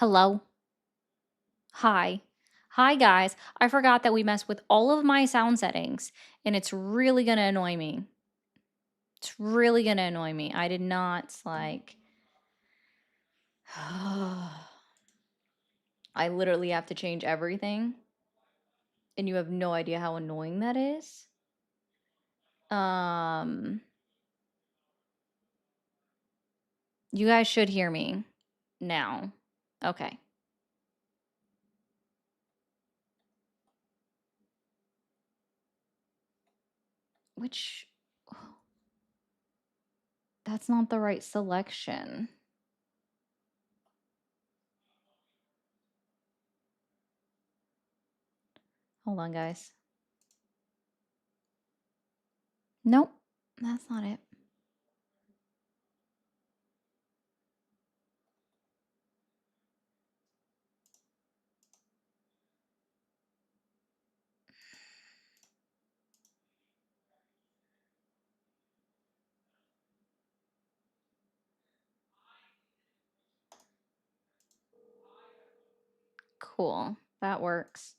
Hello? Hi. Hi, guys. I forgot that we messed with all of my sound settings, and it's really gonna annoy me. It's really gonna annoy me. I did not, like... I literally have to change everything, and you have no idea how annoying that is. You guys should hear me now. Okay. Which... That's not the right selection. Hold on, guys. Nope, that's not it. Cool. That works.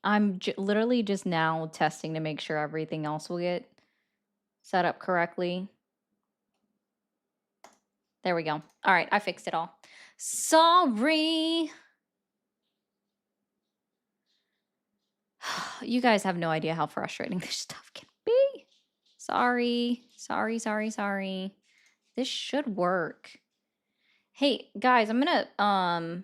I'm literally just now testing to make sure everything else will get set up correctly. There we go. All right, I fixed it all. Sorry. You guys have no idea how frustrating this stuff can be. Sorry. This should work. Hey, guys, I'm gonna,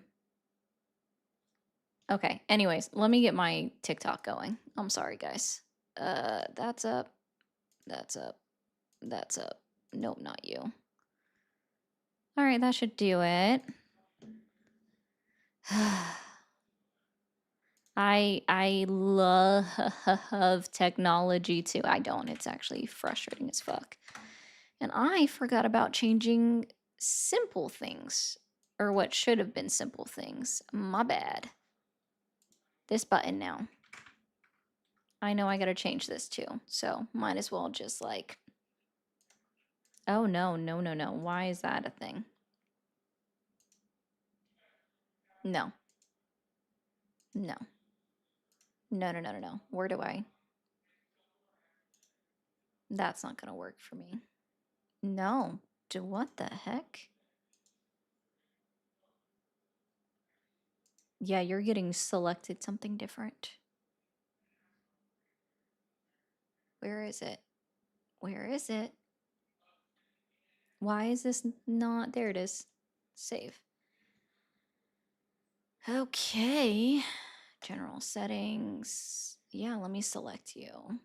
okay, anyways, let me get my TikTok going. I'm sorry, guys. That's up. That's up. That's up. Nope, not you. All right, that should do it. I love technology too. I don't. It's actually frustrating as fuck. And I forgot about changing simple things, or what should have been simple things. My bad. This button now. I know I gotta change this too, so might as well just like... Oh no. Why is that a thing? No. No. No. Where do I... That's not gonna work for me. No. What the heck? Yeah, you're getting selected something different. Where is it? Where is it? Why is this not... There it is. Save. Okay. General settings. Yeah, let me select you.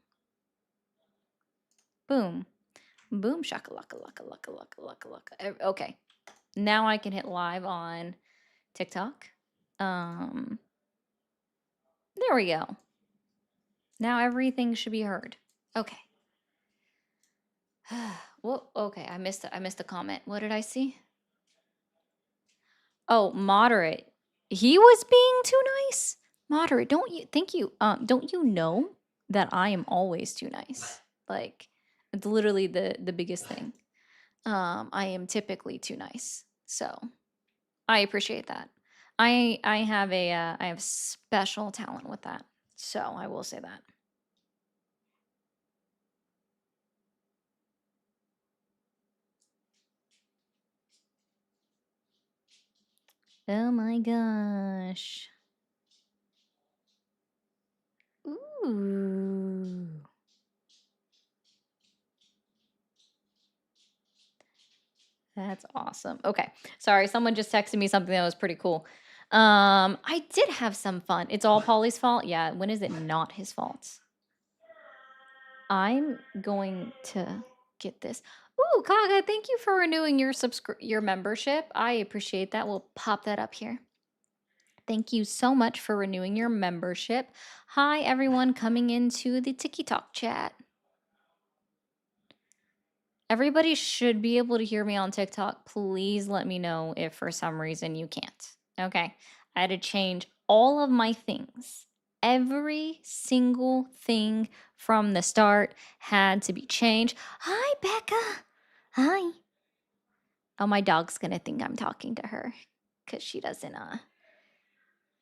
Boom. Boom shakalaka laka laka laka laka laka. Okay. Now I can hit live on TikTok. There we go. Now everything should be heard. Okay. Well, okay, I missed a comment. What did I see? Oh, moderate. He was being too nice. Moderate. Thank you. Don't you know that I am always too nice? Like, it's literally the biggest thing. I am typically too nice. So, I appreciate that. I have I have special talent with that. So, I will say that. Oh my gosh. Ooh. That's awesome. Okay. Sorry, someone just texted me something that was pretty cool. I did have some fun. It's all Polly's fault? Yeah, when is it not his fault? I'm going to get this. Ooh, Kaga, thank you for renewing your membership. I appreciate that. We'll pop that up here. Thank you so much for renewing your membership. Hi, everyone coming into the TikTok chat. Everybody should be able to hear me on TikTok. Please let me know if for some reason you can't. Okay. I had to change all of my things. Every single thing from the start had to be changed. Hi, Becca. Hi. Oh, my dog's gonna think I'm talking to her because she doesn't,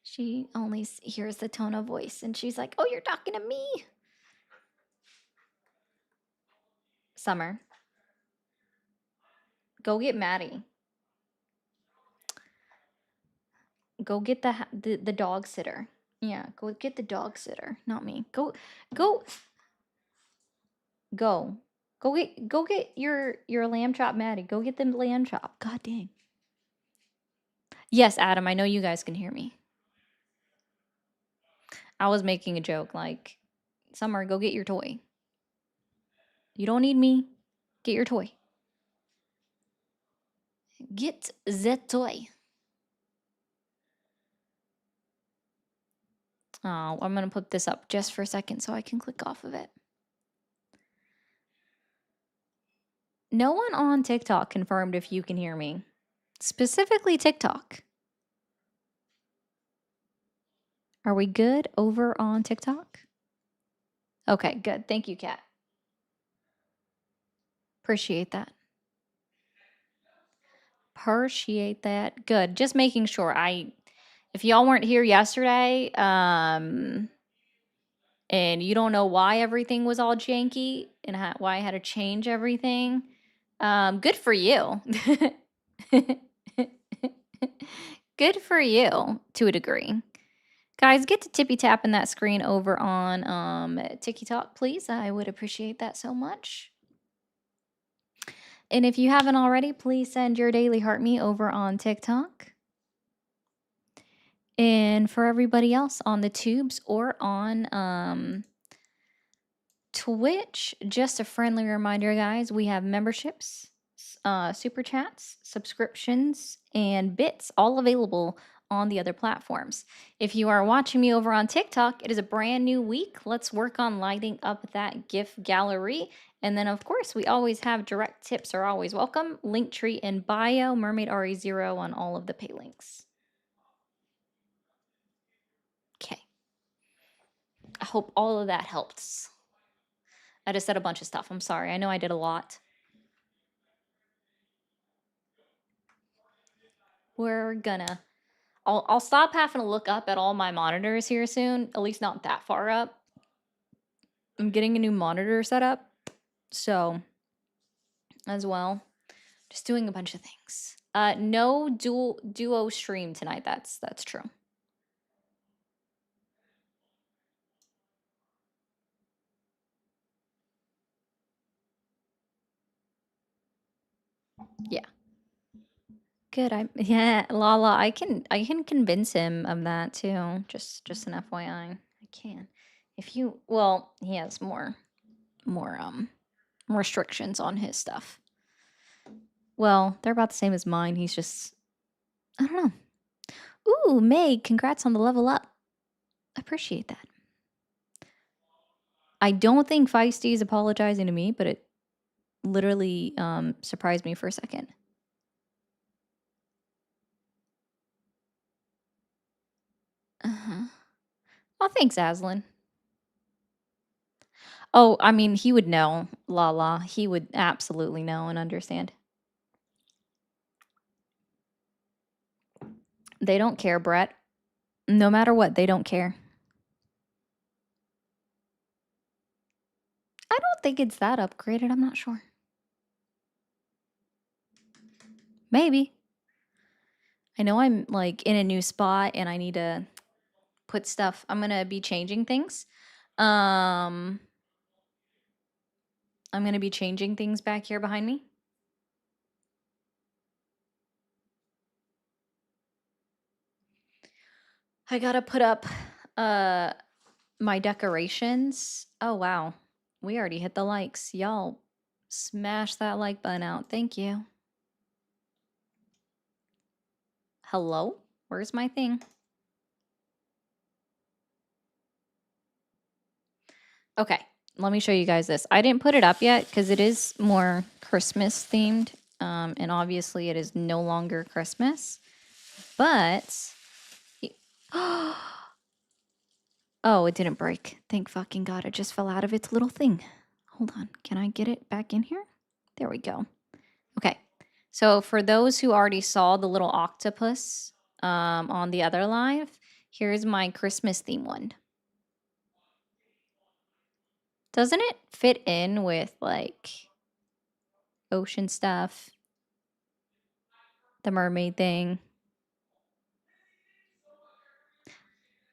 she only hears the tone of voice and she's like, oh, you're talking to me. Summer, go get Maddie. Go get the dog sitter. Yeah, go get the dog sitter, not me. Go, go, go get your lamb chop, Maddie. Go get them lamb chop. God dang. Yes, Adam, I know you guys can hear me. I was making a joke like, Summer, go get your toy. You don't need me. Get your toy. Get the toy. Oh, I'm going to put this up just for a second so I can click off of it. No one on TikTok confirmed if you can hear me. Specifically TikTok. Are we good over on TikTok? Okay, good. Thank you, Kat. Appreciate that. Appreciate that. Good. Just making sure. If y'all weren't here yesterday, and you don't know why everything was all janky and why I had to change everything, good for you. Good for you to a degree. Guys, get to tippy tapping that screen over on TikTok, please. I would appreciate that so much. And if you haven't already, please send your daily heart me over on TikTok. And for everybody else on the tubes or on Twitch, just a friendly reminder, guys, we have memberships, super chats, subscriptions, and bits all available on the other platforms. If you are watching me over on TikTok, it is a brand new week. Let's work on lighting up that gift gallery. And then, of course, we always have direct tips are always welcome. Linktree in bio, Mermaid RE0 on all of the pay links. Okay. I hope all of that helps. I just said a bunch of stuff. I'm sorry. I know I did a lot. We're gonna... I'll stop having to look up at all my monitors here soon. At least not that far up. I'm getting a new monitor set up. So, as well. Just doing a bunch of things. No duo stream tonight. That's true. Yeah. Good. Yeah, Lala, I can convince him of that too. Just an FYI. I can. If you he has more restrictions on his stuff. Well, they're about the same as mine. He's just I don't know. Ooh, Meg, congrats on the level up. Appreciate that. I don't think Feisty is apologizing to me, but it literally surprised me for a second. Oh, thanks, Aslan. Oh, I mean, he would know, Lala. He would absolutely know and understand. They don't care, Brett. No matter what, they don't care. I don't think it's that upgraded. I'm not sure. Maybe. I know I'm like in a new spot and I need to put stuff. I'm going to be changing things. I'm going to be changing things back here behind me. I got to put up my decorations. Oh, wow. We already hit the likes. Y'all smash that like button out. Thank you. Hello? Where's my thing? Okay, let me show you guys this. I didn't put it up yet because it is more Christmas themed. And obviously it is no longer Christmas. But... Oh, it didn't break. Thank fucking God. It just fell out of its little thing. Hold on. Can I get it back in here? There we go. Okay. So for those who already saw the little octopus on the other live, here's my Christmas theme one. Doesn't it fit in with like ocean stuff? The mermaid thing.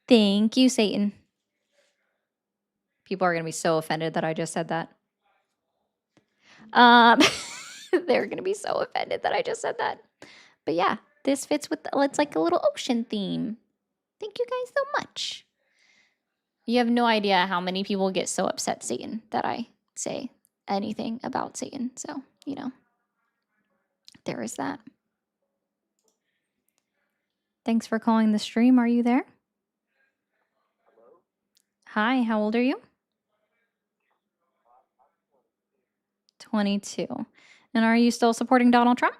Thank you, Satan. People are going to be so offended that I just said that. They're going to be so offended that I just said that. But yeah, this fits with, it's like a little ocean theme. Thank you guys so much. You have no idea how many people get so upset, Satan, that I say anything about Satan. So, you know, there is that. Thanks for calling the stream. Are you there? Hi, how old are you? 22. And are you still supporting Donald Trump?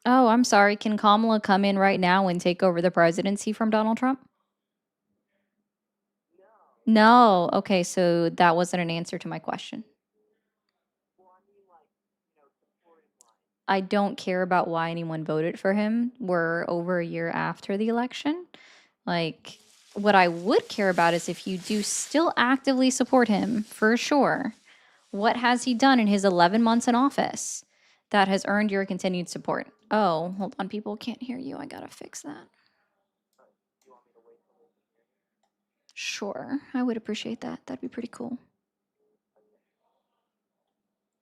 Oh, I'm sorry. Can Kamala come in right now and take over the presidency from Donald Trump? No. Okay, so that wasn't an answer to my question. I don't care about why anyone voted for him. We're over a year after the election. Like, what I would care about is if you do still actively support him, for sure. What has he done in his 11 months in office that has earned your continued support? Oh, hold on. People can't hear you. I gotta fix that. Sure. I would appreciate that. That'd be pretty cool.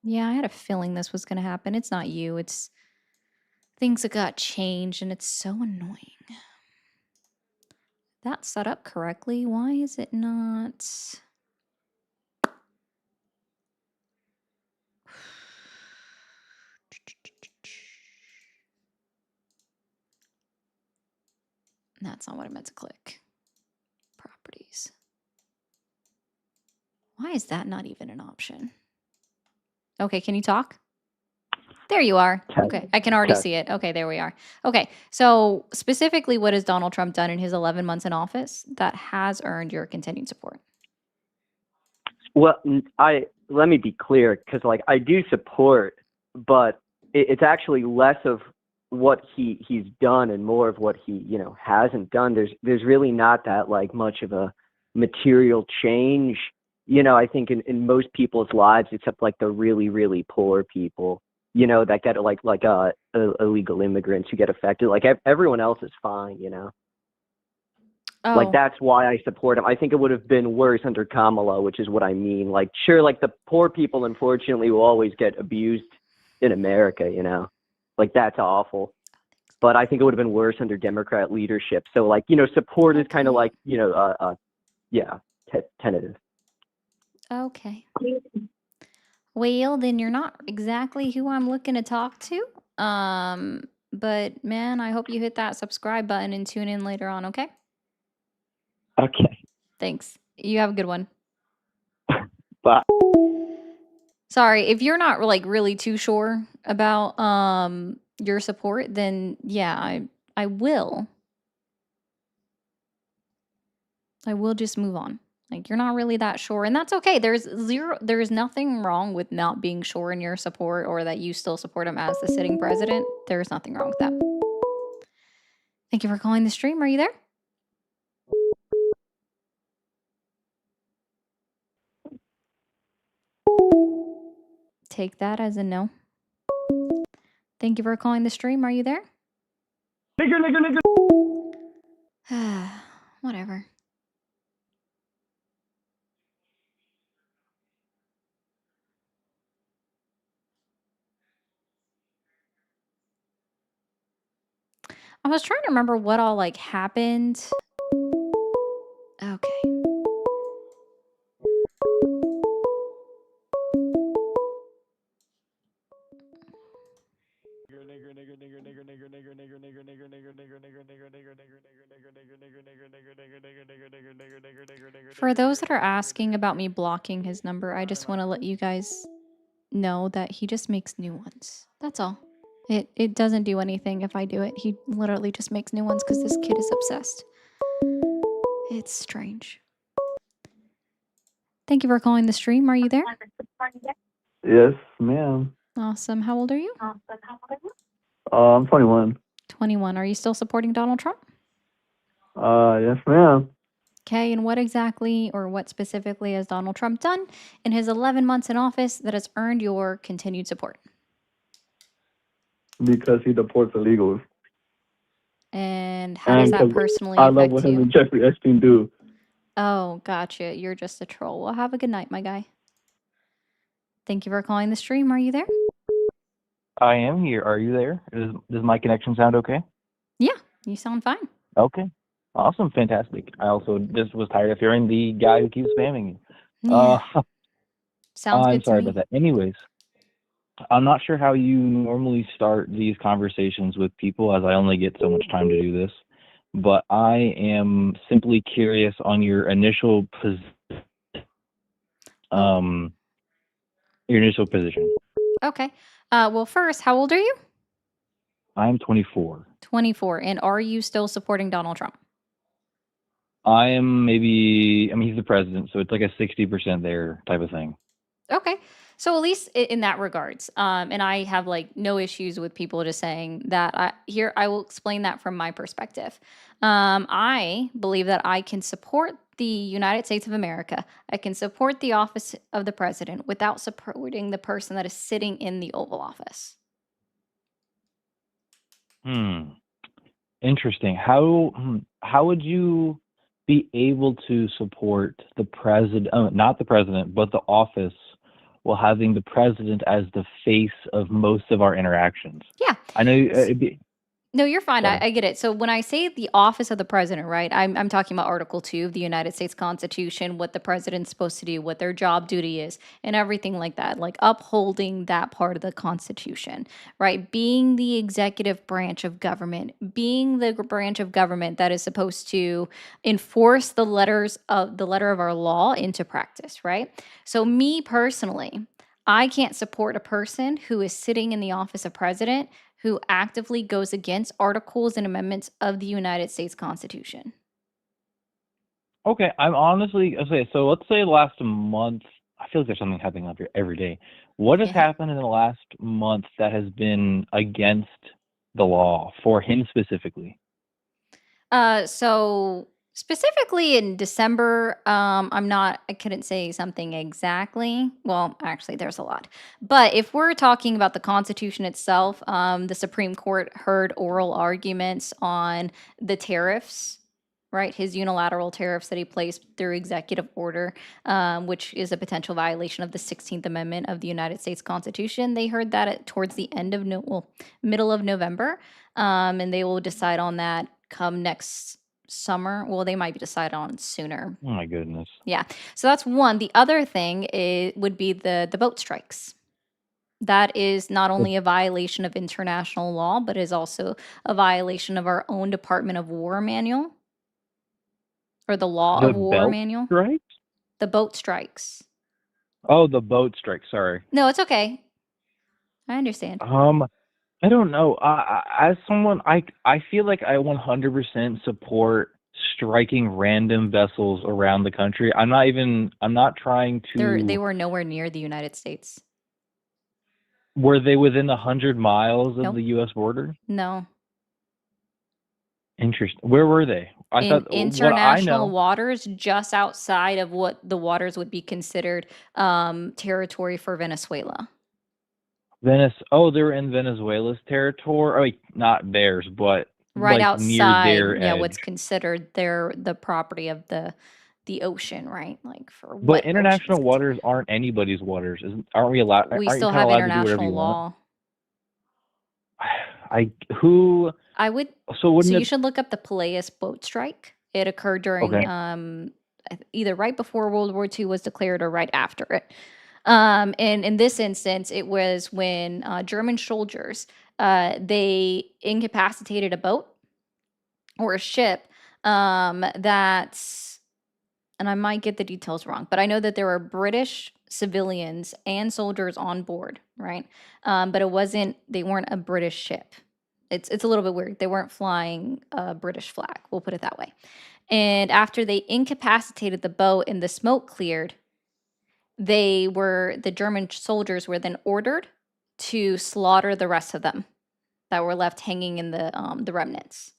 Yeah, I had a feeling this was gonna happen. It's not you. It's things that got changed, and it's so annoying. That's set up correctly. Why is it not? That's not what I meant to click. Properties. Why is that not even an option? Okay, can you talk? There you are. Okay, I can already see it. Okay, there we are. Okay, so specifically, what has Donald Trump done in his 11 months in office that has earned your continued support? Well, let me be clear, because like I do support, but it's actually less of what he's done and more of what he hasn't done. There's really not that like much of a material change. I think in most people's lives, except like the really really poor people, that get like illegal immigrants who get affected. Like everyone else is fine. Oh, Like, that's why I support him. I think it would have been worse under Kamala, which is what I mean. Like, sure, like, the poor people, unfortunately, will always get abused in America, Like, that's awful. But I think it would have been worse under Democrat leadership. So, like, support is kind of like, tentative. Okay. Well, then you're not exactly who I'm looking to talk to. But man, I hope you hit that subscribe button and tune in later on, okay? Okay. Thanks. You have a good one. Bye. Sorry, if you're not like really too sure about your support, then yeah, I will. I will just move on. Like, you're not really that sure, and that's okay. There's nothing wrong with not being sure in your support or that you still support him as the sitting president. There's nothing wrong with that. Thank you for calling the stream. Are you there? Take that as a no. Thank you for calling the stream. Are you there? Nigger. Whatever. I was trying to remember what all like happened. Okay. For those that are asking about me blocking his number, I just want to let you guys know that he just makes new ones. That's all. It doesn't do anything if I do it. He literally just makes new ones because this kid is obsessed. It's strange. Thank you for calling the stream. Are you there? Yes, ma'am. Awesome. How old are you? I'm 21. 21. Are you still supporting Donald Trump? Yes, ma'am. Okay, and what exactly or what specifically has Donald Trump done in his 11 months in office that has earned your continued support? Because he deports illegals. And how does And that because personally I love what affect him you? and Jeffrey Epstein do. Oh, gotcha. You're just a troll. Well, have a good night, my guy. Thank you for calling the stream. Are you there? I am here. Are you there? Does my connection sound okay? Yeah, you sound fine. Okay. Awesome. Fantastic. I also just was tired of hearing the guy who keeps spamming me. Yeah, sounds I'm good to sorry about me. that. Anyways, I'm not sure how you normally start these conversations with people, as I only get so much time to do this. But I am simply curious on your initial Oh, your initial position. okay. Well, first, how old are you? I'm 24. 24. And are you still supporting Donald Trump? I am maybe, I mean, he's the president, so it's like a 60% there type of thing. Okay. So at least in that regards, and I have like no issues with people just saying that. I will explain that from my perspective. I believe that I can support the United States of America. I can support the office of the president without supporting the person that is sitting in the Oval Office. Hmm. Interesting. How would you be able to support the president, not the president, but the office, while having the president as the face of most of our interactions? Yeah. I know. No, you're fine. Sorry. I get it. So when I say the office of the president, right, I'm talking about Article 2 of the United States Constitution, what the president's supposed to do, what their job duty is, and everything like that, like upholding that part of the Constitution, right? Being the executive branch of government, being the branch of government that is supposed to enforce the letter of our law into practice, right? So me personally, I can't support a person who is sitting in the office of president who actively goes against articles and amendments of the United States Constitution. Okay, I'm honestly okay. So let's say last month, I feel like there's something happening up here every day. What has Yeah. happened in the last month that has been against the law for him specifically? So specifically in December, I couldn't say something exactly. Well, actually, there's a lot. But if we're talking about the Constitution itself, the Supreme Court heard oral arguments on the tariffs, right? His unilateral tariffs that he placed through executive order, which is a potential violation of the 16th Amendment of the United States Constitution. They heard that towards the middle of November, and they will decide on that come next summer. Well, they might be decided on sooner. Oh my goodness. Yeah. So that's one. The other thing would be the boat strikes. That is not only a violation of international law, but is also a violation of our own Department of War manual or the law The of war belt manual. strike? The boat strikes. Oh, the boat strike. Sorry. No, it's okay. I understand. I don't know. As someone, I feel like I 100% support striking random vessels around the country. I'm not trying They to. were nowhere near the United States. Were they within 100 miles of Nope. the U.S. border? No. Interesting. Where were they? I In thought what I international know. waters just outside of what the waters would be considered territory for Venezuela. Venice. Oh, they were in Venezuela's territory. Oh, wait, not theirs, but Right like near outside, their yeah, edge. what's considered the property of the ocean, right? Like for But what ocean is international waters considered. aren't anybody's waters. Aren't we allowed? We Aren't you still kind of have allowed to do whatever international you want? law. I who I would so so wouldn't you it? should look up the Peleus boat strike. It occurred during Okay. either right before World War II was declared or right after it. And in this instance, it was when German soldiers they incapacitated a boat or a ship that's, and I might get the details wrong, but I know that there were British civilians and soldiers on board, right? But they weren't a British ship. It's a little bit weird. They weren't flying a British flag. We'll put it that way. And after they incapacitated the boat and the smoke cleared, the German soldiers were then ordered to slaughter the rest of them that were left hanging in the remnants.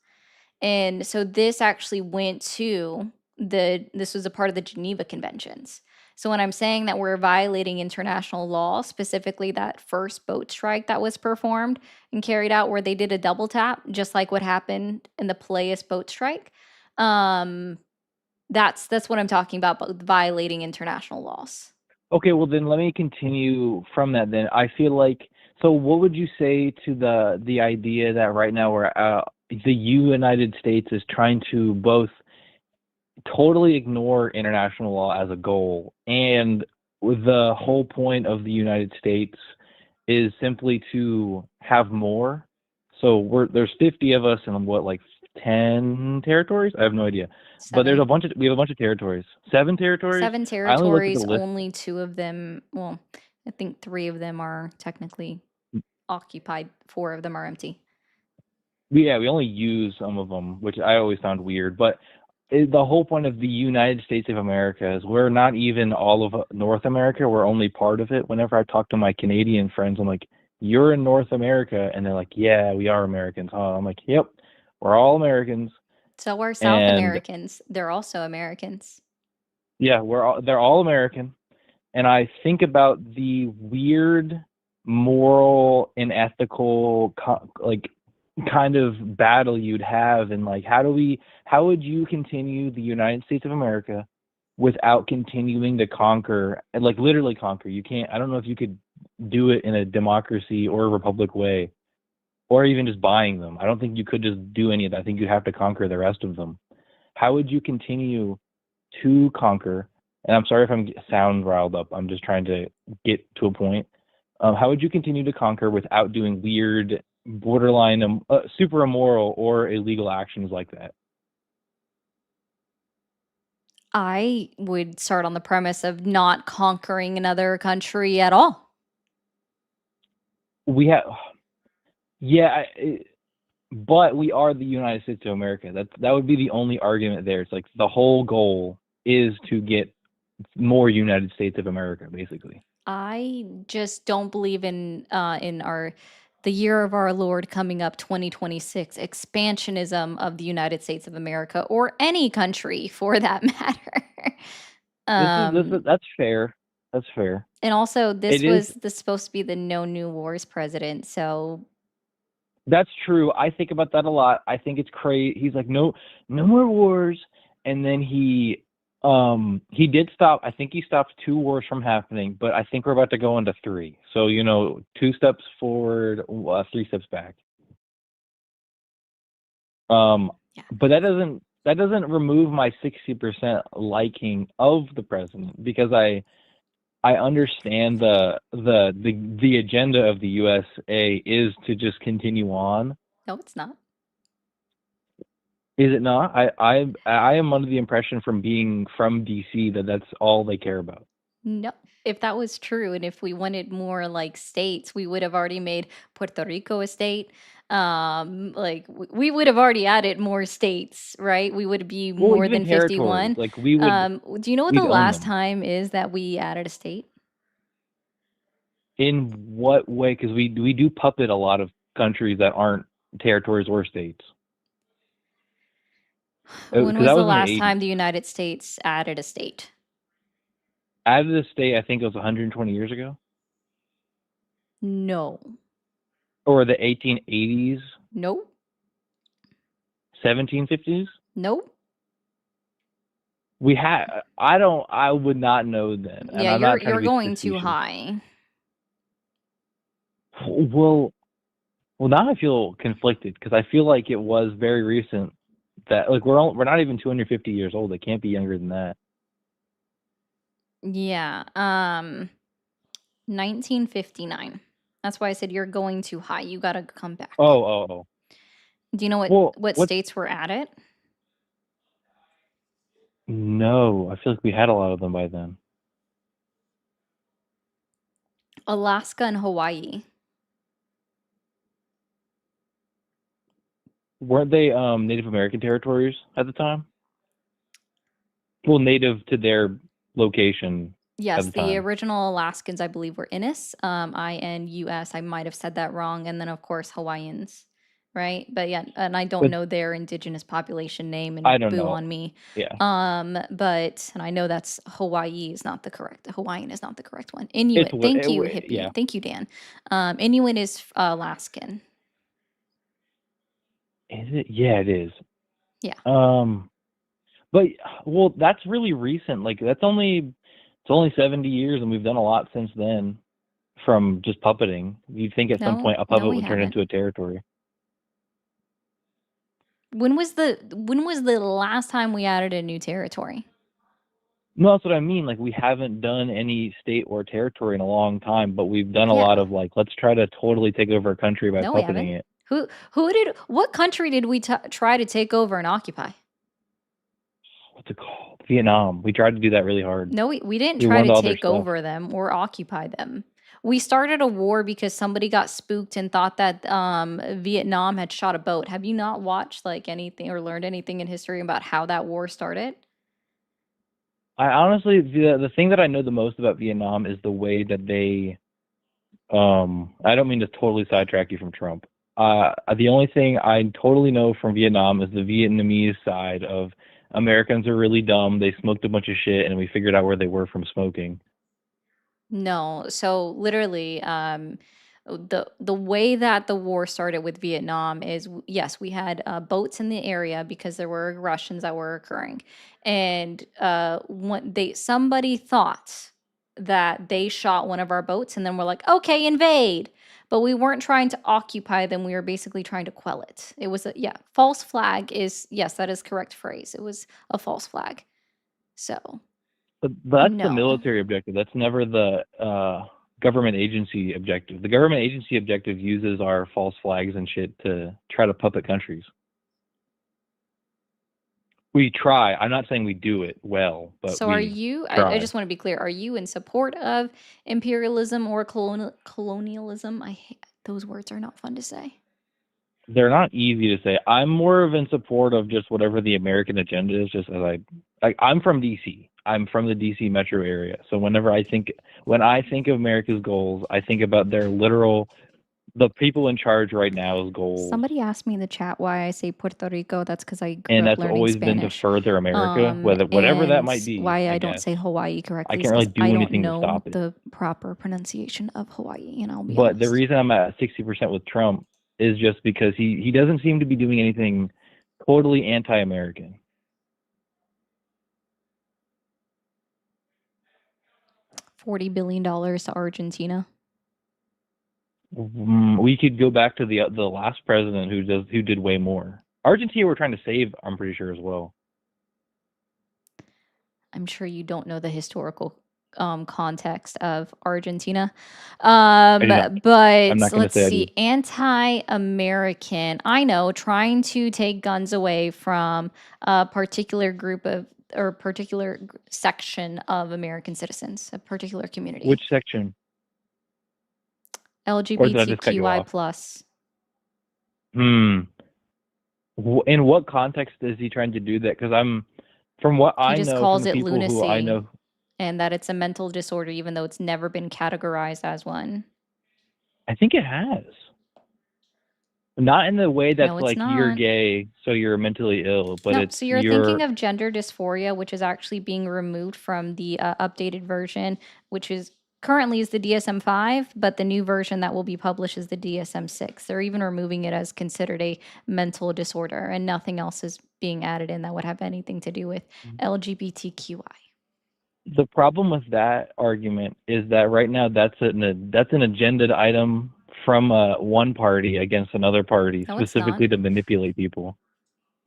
And so this actually went to this was a part of the Geneva Conventions. So when I'm saying that we're violating international law, specifically that first boat strike that was performed and carried out where they did a double tap, just like what happened in the Peleus boat strike, um, that's what I'm talking about violating international laws. Okay, well then let me continue from that then. I feel like, so what would you say to the idea that right now the United States is trying to both totally ignore international law as a goal, and the whole point of the United States is simply to have more? So there's 50 of us and what, like 10 territories? I have no idea. But Seven. we have a bunch of territories. 7 territories? Seven I only looked at the territories, list. only 2 of them, well, I think 3 of them are technically occupied, 4 of them are empty. Yeah, we only use some of them, which I always found weird. But the whole point of the United States of America is we're not even all of North America. We're only part of it. Whenever I talk to my Canadian friends, I'm like, "You're in North America," and they're like, "Yeah, we are Americans, huh?" I'm like, "Yep, we're all Americans." So are South And Americans. They're also Americans. yeah, they're all American. And I think about the weird moral and ethical like kind of battle you'd have, and like how would you continue the United States of America without continuing to conquer, and like literally conquer? You can't, I don't know if you could do it in a democracy or a republic way, or even just buying them. I don't think you could just do any of that. I think you'd have to conquer the rest of them. How would you continue to conquer? And I'm sorry if I'm sound riled up. I'm just trying to get to a point. How would you continue to conquer without doing weird, borderline, super immoral or illegal actions like that? I would start on the premise of not conquering another country at all. We have, yeah, but we are the United States of America. That would be the only argument there. It's like the whole goal is to get more United States of America, basically. I just don't believe in the year of our Lord coming up 2026 expansionism of the United States of America or any country for that matter. Um That's fair. That's fair. and also It is. this supposed to be the no new wars president, so That's true. I think about that a lot. I think it's crazy. He's like, no, no more wars. And then he did stop. I think he stopped 2 wars from happening, but I think we're about to go into 3. So, 2 steps forward, 3 steps back. yeah. But that doesn't remove my 60% liking of the president, because I understand the agenda of the USA is to just continue on. No, it's not. Is it not? I am under the impression from being from DC that that's all they care about. No. If that was true and if we wanted more like states, we would have already made Puerto Rico a state. Like we would have already added more states, right? We would be Well, more even than territories, 51. like Do you know what the we'd own last them. time is that we added a state? In what way? Because we do puppet a lot of countries that aren't territories or states. When Because was that the was in the last 80s. time the United States added a state? Out of the state, I think it was 120 years ago, No. or the 1880s, Nope. 1750s. Nope. We had. I don't. I would not know then, and Yeah, I'm you're not trying to you're be going too facetious. high. Well, now I feel conflicted, because I feel like it was very recent that, like, we're not even 250 years old. It can't be younger than that. Yeah. 1959. That's why I said you're going too high. You got to come back. Oh. Do you know Well, what what? states were at it? No, I feel like we had a lot of them by then. Alaska and Hawaii. Weren't they Native American territories at the time? Well, native to their location at Yes, the the time. original Alaskans, I believe, were Inus, Inus. I might have said that wrong, and then of course Hawaiians, right? But yeah, and I don't But know their indigenous population name, I and don't boo know. on me. Yeah. But and I know that's Hawaii is not the correct. Hawaiian is not the correct one. It's Inuit. what Thank you, yeah. hippie. Thank you, Dan. Inuit is Alaskan. Is it? Yeah, it is. Yeah. But well, that's really recent. Like it's only 70 years, and we've done a lot since then from just puppeting. You'd think at some No, point a no, puppet we would turn haven't. into a territory. When was the last time we added a new territory? No, that's what I mean. Like we haven't done any state or territory in a long time, but we've done a Yeah. lot of like, let's try to totally take over a country by No, we puppeting haven't. it. What country did we try to take over and occupy? What's it called? Vietnam. We tried to do that really hard. No, we didn't We try to wanted all their take stuff. over them or occupy them. We started a war because somebody got spooked and thought that Vietnam had shot a boat. Have you not watched like anything or learned anything in history about how that war started? I honestly, the thing that I know the most about Vietnam is the way that they. I don't mean to totally sidetrack you from Trump. The only thing I totally know from Vietnam is the Vietnamese side of Americans are really dumb. They smoked a bunch of shit, and we figured out where they were from smoking. No. So literally, the way that the war started with Vietnam is yes, we had boats in the area because there were aggressions that were occurring, and when somebody thought that they shot one of our boats, and then we're like, okay, invade. But we weren't trying to occupy them. We were basically trying to quell it. It was false flag is yes, that is correct phrase. It was a false flag. So But that's the no. military objective. That's never the government agency objective. The government agency objective uses our false flags and shit to try to puppet countries. We try. I'm not saying we do it well, but So are we you, I try. just want to be clear, are you in support of imperialism or colonialism? Those words are not fun to say. They're not easy to say. I'm more of in support of just whatever the American agenda is. Just as I'm from DC. I'm from the DC metro area. So when I think of America's goals, I think about the people in charge right now's goals. Somebody asked me in the chat why I say Puerto Rico. That's because I grew And up that's learning always been to Spanish. further America, whatever that And might be, why I I don't guess. say Hawaii I correctly is can't really because do I don't anything to know stop it. the proper pronunciation of Hawaii, and I'll be But the honest. reason I'm at 60% with Trump is just because he doesn't seem to be doing anything totally anti-American. $40 billion to Argentina. We could go back to the last president who did way more. Argentina we're trying to save, I'm pretty sure as well. I'm sure you don't know the historical context of Argentina. I do not. I'm But not going to let's say I do. see, anti-American. I know, trying to take guns away from a particular group of or particular section of American citizens, a particular community. Which section? Or did I just cut you LGBTQI off? plus. In what context is he trying to do that? Because from what He I just know, from calls the it people who I lunacy, know, and that it's a mental disorder, even though it's never been categorized as one. I think it has. Not in the way that's No, it's like you're not. gay, so you're mentally ill, but No, it's so you're thinking of gender dysphoria, which is actually being removed from the updated version, which is currently is the DSM-5, but the new version that will be published is the DSM-6. They're even removing it as considered a mental disorder, and nothing else is being added in that would have anything to do with LGBTQI. The problem with that argument is that right now that's an agendaed item from one party against another party, No, it's specifically not. to manipulate people.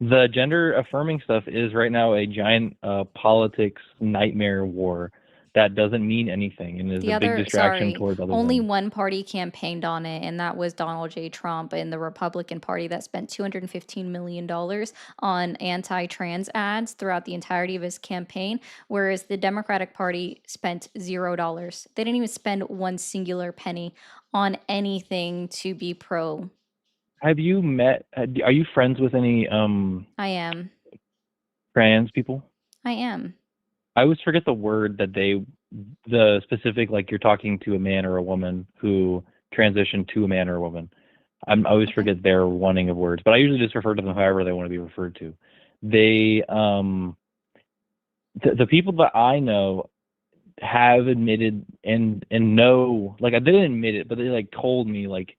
The gender affirming stuff is right now a giant politics nightmare war that doesn't mean anything and is a big distraction towards other Only things. one party campaigned on it, and that was Donald J. Trump and the Republican Party that spent $215 million on anti-trans ads throughout the entirety of his campaign, whereas the Democratic Party spent $0. They didn't even spend one singular penny on anything to be pro. Have you met? Are you friends with any I am. trans people? I am. I always forget the word that the specific, like you're talking to a man or a woman who transitioned to a man or a woman. I always Okay. forget their wanting of words, but I usually just refer to them however they want to be referred to. They, the people that I know have admitted and know, like I didn't admit it, but they like told me like,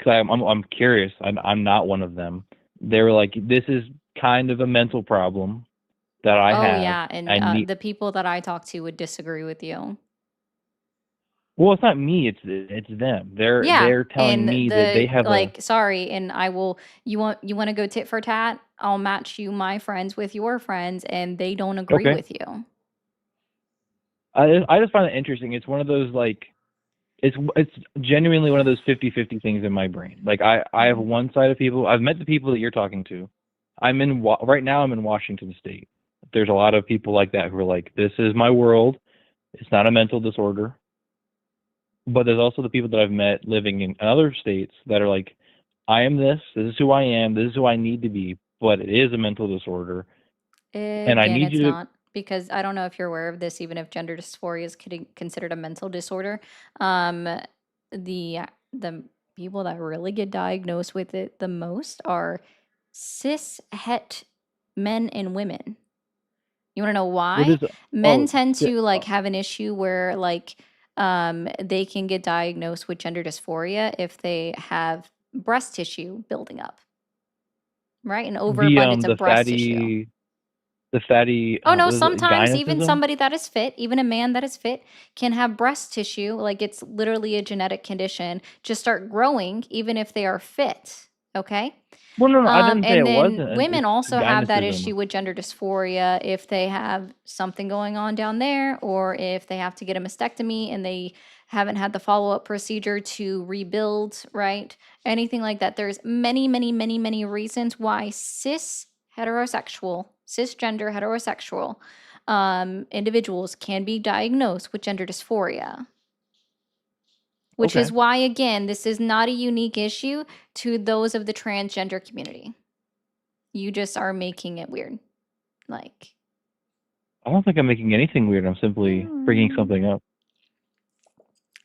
cause I'm curious. I'm not one of them. They were like, this is kind of a mental problem that I Oh, have. yeah, and I need. the people that I talk to would disagree with you. Well, it's not me. It's them. Yeah, They're telling and me that they have a. sorry, and I will you wanna go tit for tat? I'll match you my friends with your friends, and they don't agree Okay. with you. I just find it interesting. It's one of those like it's genuinely one of those 50-50 things in my brain. Like I have Mhm. one side of people. I've met the people that you're talking to. Right now. I'm in Washington State. There's a lot of people like that who are like, this is my world. It's not a mental disorder. But there's also the people that I've met living in other states that are like, I am this. This is who I am. This is who I need to be. But it is a mental disorder, and I Again, need it's you to. not, because I don't know if you're aware of this, even if gender dysphoria is considered a mental disorder. Um, the people that really get diagnosed with it the most are cis het men and women. You wanna know What why? is? Men Oh, tend to, like, have an issue where, like, they can get diagnosed with gender dysphoria if they have breast tissue building up, right? An overabundance of the breast tissue. fatty. Oh, no, What is it? sometimes even Gynocism? somebody that is fit, even a man that is fit, can have breast tissue, like, it's literally a genetic condition, just start growing even if they are fit, okay? Well, no, no, I didn't say And it then wasn't. women It's also have that gynocism. issue with gender dysphoria if they have something going on down there, or if they have to get a mastectomy and they haven't had the follow-up procedure to rebuild, right? Anything like that. There's many, many, many, many reasons why cisgender heterosexual individuals can be diagnosed with gender dysphoria. Which is Okay. why, again, this is not a unique issue to those of the transgender community. You just are making it weird. Like, I don't think I'm making anything weird. I'm simply bringing something up.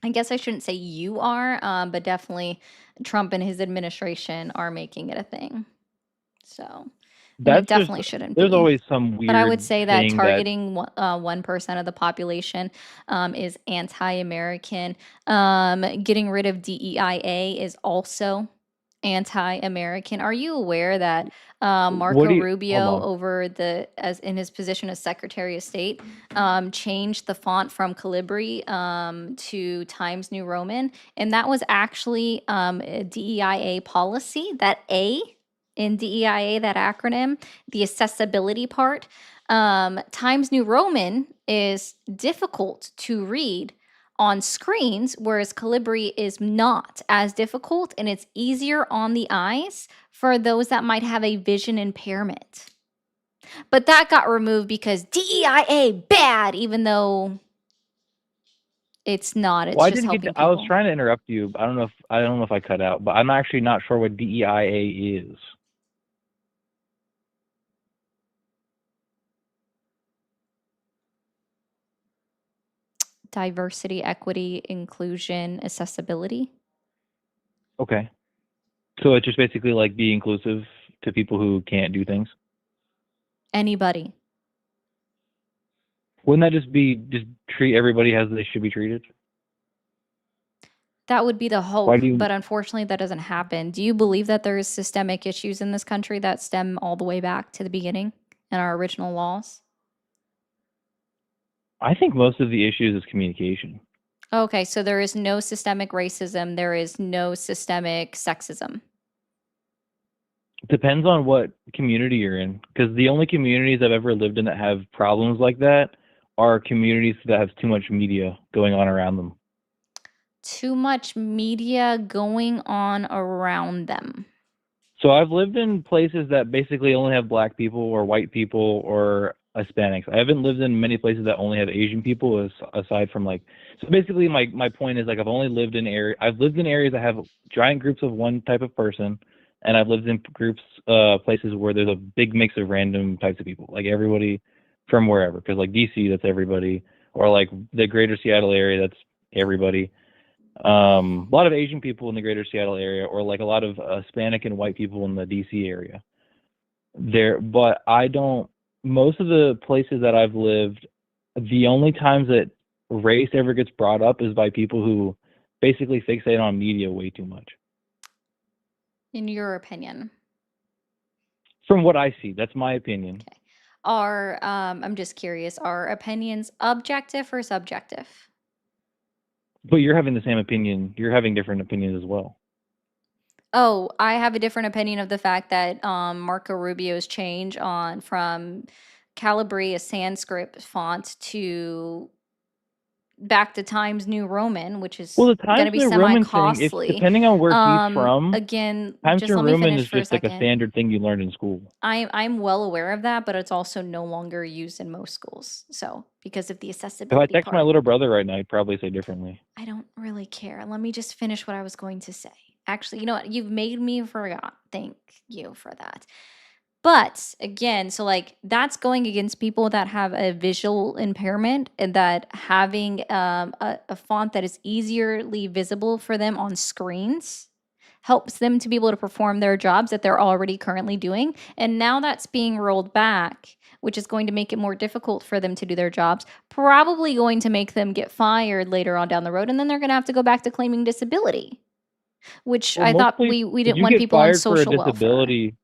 I guess I shouldn't say you are, but definitely Trump and his administration are making it a thing. So, and it That's just. definitely shouldn't There's be. always some But I would weird say that thing that. targeting 1% of the population is anti-American. Getting rid of DEIA is also anti-American. Are you aware that What Marco do you? Hold Rubio, on. as in his position as Secretary of State, changed the font from Calibri to Times New Roman, and that was actually a DEIA policy. That A in DEIA, that acronym, the accessibility part. Times New Roman is difficult to read on screens, whereas Calibri is not as difficult and it's easier on the eyes for those that might have a vision impairment. But that got removed because DEIA bad, even though it's not. It's Well, I just didn't get. helping I was people. trying to interrupt you. But I don't know if I cut out, but I'm actually not sure what DEIA is. Diversity, equity, inclusion, accessibility. Okay. So it's just basically like be inclusive to people who can't do things. Anybody. Wouldn't that just treat everybody as they should be treated? That would be the Why hope, do you? but unfortunately that doesn't happen. Do you believe that there is systemic issues in this country that stem all the way back to the beginning and our original laws? I think most of the issues is communication. Okay, so there is no systemic racism, there is no systemic sexism. Depends on what community you're in, because the only communities I've ever lived in that have problems like that are communities that have too much media going on around them. Too much media going on around them. So I've lived in places that basically only have black people or white people or Hispanics. I haven't lived in many places that only have Asian people aside from like, so basically my point is like I've lived in areas that have giant groups of one type of person, and I've lived in places where there's a big mix of random types of people, like everybody from wherever, because like DC, that's everybody, or like the greater Seattle area, that's everybody. A lot of Asian people in the greater Seattle area, or like a lot of Hispanic and white people in the DC area. But I don't. Most of the places that I've lived, the only times that race ever gets brought up is by people who basically fixate on media way too much. In your opinion? From what I see, that's my opinion. Okay. I'm just curious, are opinions objective or subjective? But you're having the same opinion. You're having different opinions as well. Oh, I have a different opinion of the fact that Marco Rubio's change from Calibri, a Sanskrit font, to back to Times New Roman, which is Well, the going to Times be New Roman thing, if semi-costly. depending on where he's from, Again, Times just New let me Roman finish is for a just like a second. standard thing you learned in school. I'm well aware of that, but it's also no longer used in most schools. So because of the If I accessibility text my part. little brother right now, he'd probably say differently. I don't really care. Let me just finish what I was going to say. Actually, you know what? You've made me forgot. Thank you for that. But again, so like that's going against people that have a visual impairment, and that having a font that is easily visible for them on screens helps them to be able to perform their jobs that they're already currently doing. And now that's being rolled back, which is going to make it more difficult for them to do their jobs, probably going to make them get fired later on down the road. And then they're going to have to go back to claiming disability, which Well, I thought mostly, we if didn't you want get people on fired for a social welfare. disability,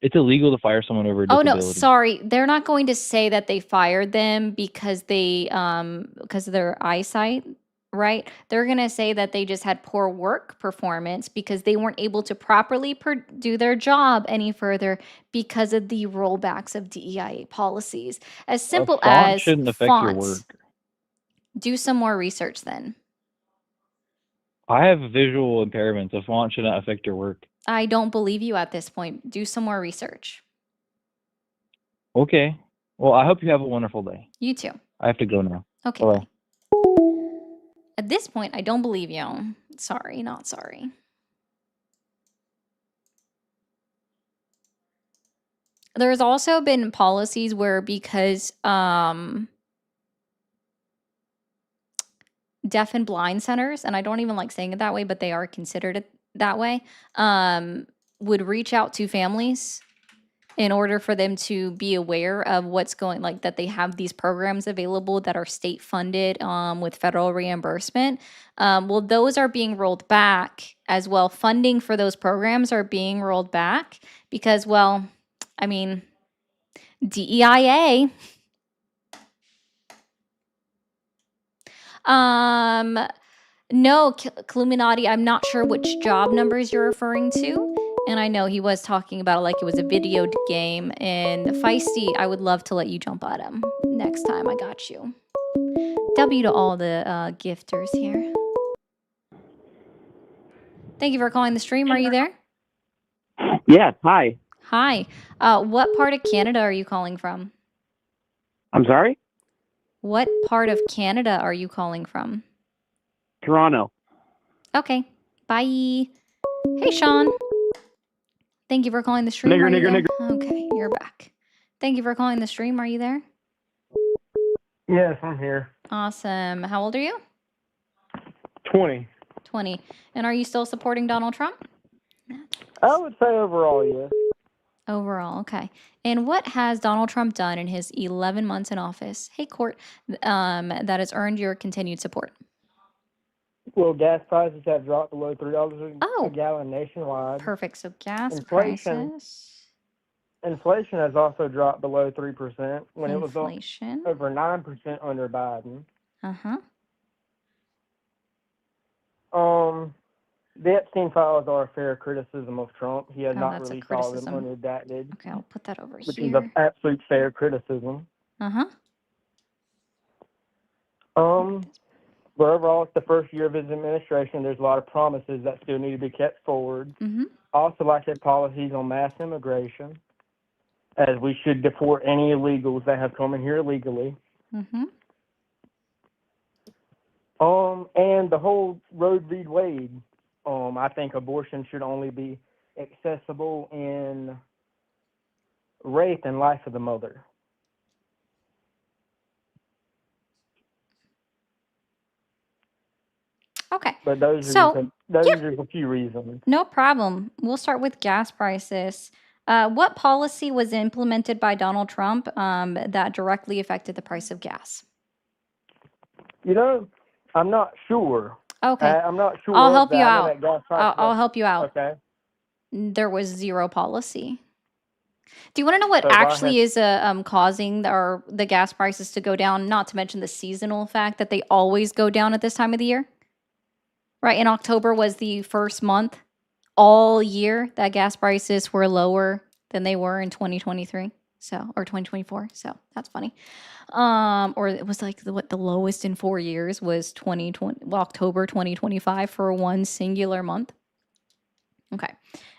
it's illegal to fire someone over a Oh no, disability. sorry. They're not going to say that they fired them because because of their eyesight, right? They're going to say that they just had poor work performance because they weren't able to properly do their job any further because of the rollbacks of DEIA policies. As A simple font as shouldn't affect your fonts. work. Do some more research then. I have visual impairments. A font should not affect your work. I don't believe you at this point. Do some more research. Okay. Well, I hope you have a wonderful day. You too. I have to go now. Okay, Bye. bye. At this point, I don't believe you. Sorry, not sorry. There's also been policies where because deaf and blind centers, and I don't even like saying it that way, but they are considered it that way, would reach out to families in order for them to be aware of what's going, like that they have these programs available that are state funded with federal reimbursement. Well, those are being rolled back as well. Funding for those programs are being rolled back because, well, I mean, DEIA. No, Illuminati, I'm not sure which job numbers you're referring to. And I know he was talking about it like it was a video game. And Feisty, I would love to let you jump at him next time. I got you. W to all the gifters here. Thank you for calling the stream. Are you there? Yes. Hi. Hi. What part of Canada are you calling from? I'm sorry. What part of Canada are you calling from? Toronto. Okay. Bye. Hey, Sean. Thank you for calling the stream. Nigger, Are you nigger, there? nigger. Okay, you're back. Thank you for calling the stream. Are you there? Yes, I'm here. Awesome. How old are you? 20. 20. And are you still supporting Donald Trump? I would say overall, yes. Overall, okay. And what has Donald Trump done in his 11 months in office? Hey, Court, that has earned your continued support. Well, gas prices have dropped below $3 Oh. a gallon nationwide. Perfect. So gas Inflation. prices. Inflation has also dropped below 3% when Inflation. it was over 9% under Biden. Uh-huh. The Epstein files are a fair criticism of Trump. He has not that's a released all of them criticism. unredacted, Okay, I'll put that over which is here. an absolute fair criticism. Uh-huh. But overall, it's the first year of his administration. There's a lot of promises that still need to be kept forward. Mm-hmm. Also, like their policies on mass immigration, as we should deport any illegals that have come in here illegally. Mm-hmm. And the whole Roe v. Wade. I think abortion should only be accessible in rape and life of the mother. Okay. But those So, are just a few reasons. no problem. We'll start with gas prices. What policy was implemented by Donald Trump that directly affected the price of gas? I'm not sure. Okay. I'm not sure I'll of help that. you I know out. that gas prices. I'll help you out. Okay. There was zero policy. Do you want to know what So if I actually had, is causing the gas prices to go down? Not to mention the seasonal fact that they always go down at this time of the year. Right, in October was the first month all year that gas prices were lower than they were in 2023. So, or 2024. So that's funny. Or it was like the lowest in 4 years was October 2025 for one singular month. Okay.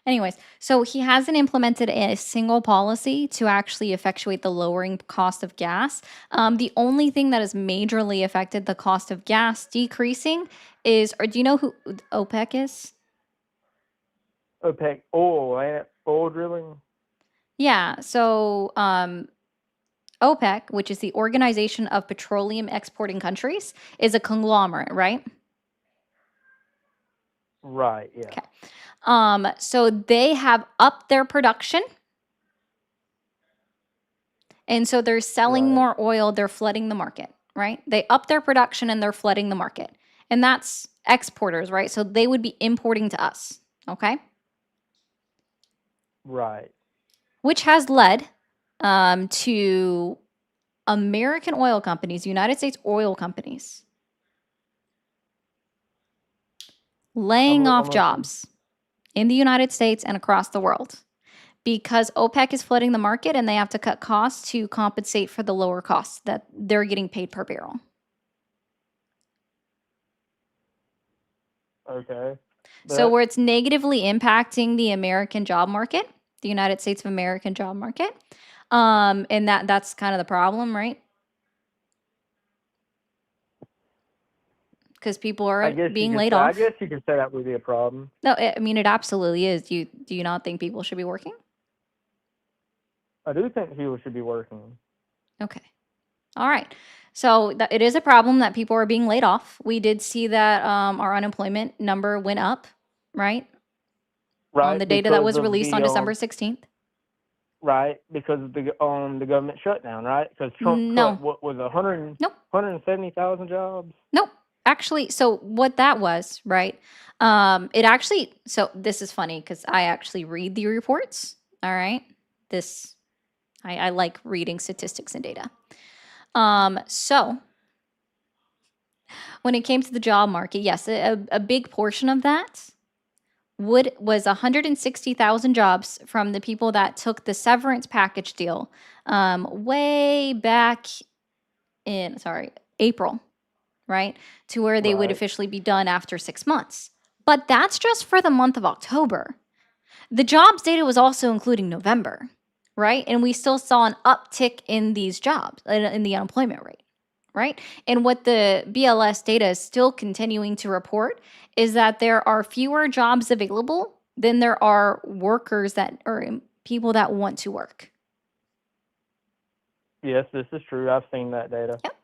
Anyways, so he hasn't implemented a single policy to actually effectuate the lowering cost of gas. The only thing that has majorly affected the cost of gas decreasing is, or do you know who OPEC is? OPEC oil drilling. Yeah. So OPEC, which is the Organization of Petroleum Exporting Countries, is a conglomerate, right? Right. Yeah. Okay. So they have upped their production. And so they're selling Right. more oil, they're flooding the market, right? They up their production and they're flooding the market. And that's exporters, right? So they would be importing to us, okay? Right. Which has led to American oil companies, United States oil companies, laying off listening. jobs in the United States and across the world because OPEC is flooding the market and they have to cut costs to compensate for the lower costs that they're getting paid per barrel. Okay. So where it's negatively impacting the American job market, the United States of American job market, and that's kind of the problem, right? Because people are being laid I off. guess you could say that would be a problem. No, I mean it absolutely is. Do you not think people should be working? I do think people should be working. Okay, all right. So it is a problem that people are being laid off. We did see that our unemployment number went up, right? Right. On the data that was released on December 16th. Right, because of the government shutdown, right? Because Trump No. cut what was 100, Nope. 170,000 jobs. Nope. Actually, so what that was, right? It actually, so this is funny because I actually read the reports. All right. I like reading statistics and data. So when it came to the job market, yes, a big portion of that was 160,000 jobs from the people that took the severance package deal way back in, April, right? To where they would Right. officially be done after 6 months. But that's just for the month of October. The jobs data was also including November, right? And we still saw an uptick in these jobs, in the unemployment rate, right? And what the BLS data is still continuing to report is that there are fewer jobs available than there are workers that or people that want to work. Yes, this is true. I've seen that data. Yep.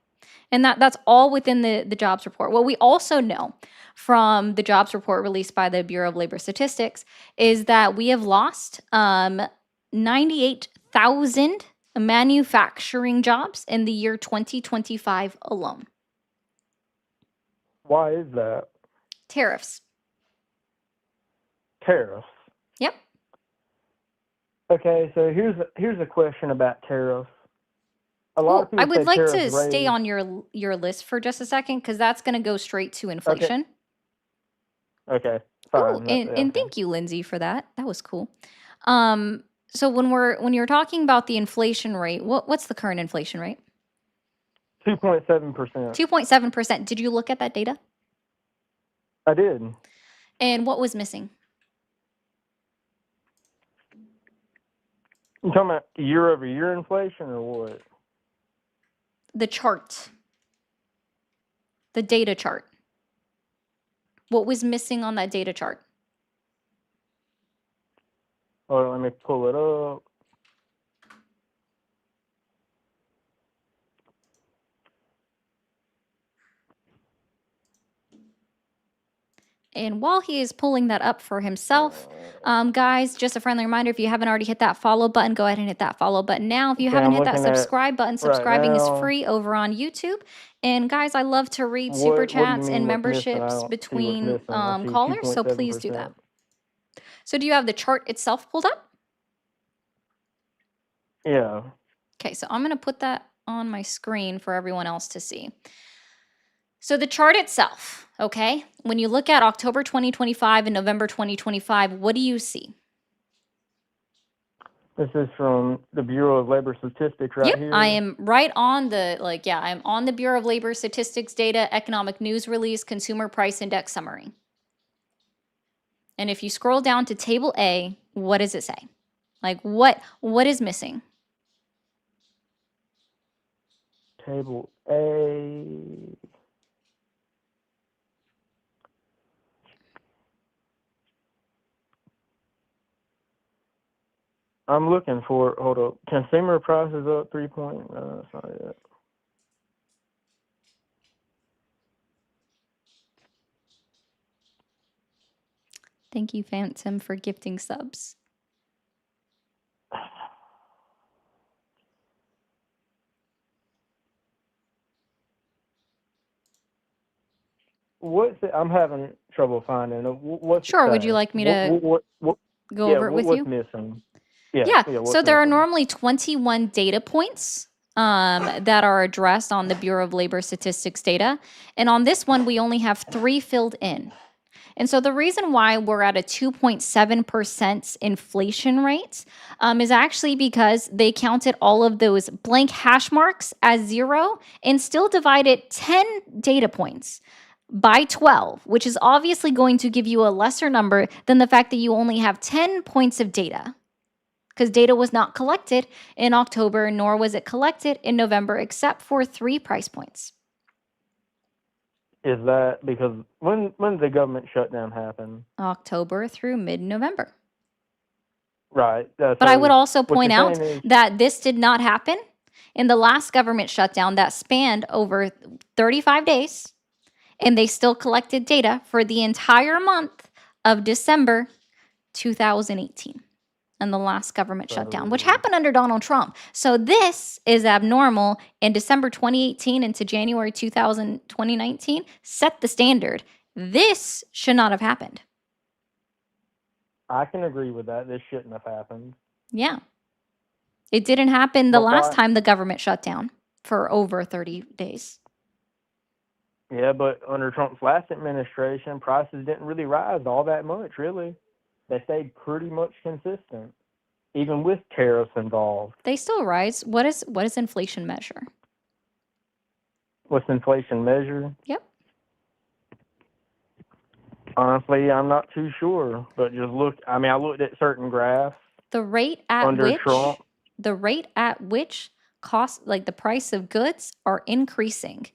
And that's all within the jobs report. What we also know from the jobs report released by the Bureau of Labor Statistics is that we have lost 98,000 manufacturing jobs in the year 2025 alone. Why is that? Tariffs. Tariffs. Yep. Okay, so here's a question about tariffs. A lot Well, of people I would say like tariffs to stay raise- on your list for just a second because that's going to go straight to inflation. Okay. Oh, Fine. and thank you, Lindsay, for that. That was cool. So when you're talking about the inflation rate, what's the current inflation rate? 2.7%. 2.7%. Did you look at that data? I did. And what was missing? You talking about year-over-year inflation or what? The chart. The data chart. What was missing on that data chart? Hold on, let me pull it up. And while he is pulling that up for himself, guys, just a friendly reminder, if you haven't already hit that follow button, go ahead and hit that follow button now. If you Okay, haven't I'm hit that looking at subscribe button, right subscribing is now. free over on YouTube. And guys, I love to read super What do you chats and mean what's missing? I memberships don't see what's between missing. I see callers, so please do that. 2.7%. So do you have the chart itself pulled up? Yeah. Okay, so I'm going to put that on my screen for everyone else to see. So the chart itself, okay, when you look at October 2025 and November 2025, what do you see? This is from the Bureau of Labor Statistics right Yep, here. I am right on the, I'm on the Bureau of Labor Statistics data, economic news release, consumer price index summary. And if you scroll down to table A, what does it say? Like what is missing? Table A. I'm looking for, hold up. Consumer prices up 3 point. No, that's not it. Thank you, Phantom, for gifting subs. What's it? I'm having trouble finding it. What's it Sure, would you say? like me to go Yeah, over it with what's you? missing? Yeah, Yeah, what's so there are missing? normally 21 data points that are addressed on the Bureau of Labor Statistics data. And on this one, we only have 3 filled in. And so the reason why we're at a 2.7% inflation rate is actually because they counted all of those blank hash marks as 0 and still divided 10 data points by 12, which is obviously going to give you a lesser number than the fact that you only have 10 points of data. Because data was not collected in October, nor was it collected in November, except for 3 price points. Is that because when did the government shutdown happen? October through mid-November. Right. But I would also what point you're out saying is, that this did not happen in the last government shutdown that spanned over 35 days, and they still collected data for the entire month of December 2018 and the last government shutdown, which happened under Donald Trump. So this is abnormal in December 2018 into January 2019, set the standard. This should not have happened. I can agree with that. This shouldn't have happened. Yeah. It didn't happen the But last why? time the government shut down for over 30 days. Yeah, but under Trump's last administration, prices didn't really rise all that much, really. They stayed pretty much consistent, even with tariffs involved. They still rise. What is inflation measure? What's inflation measure? Yep. Honestly, I'm not too sure, but just look. I mean, I looked at certain graphs The rate at under which Trump. cost, like the price of goods, are increasing.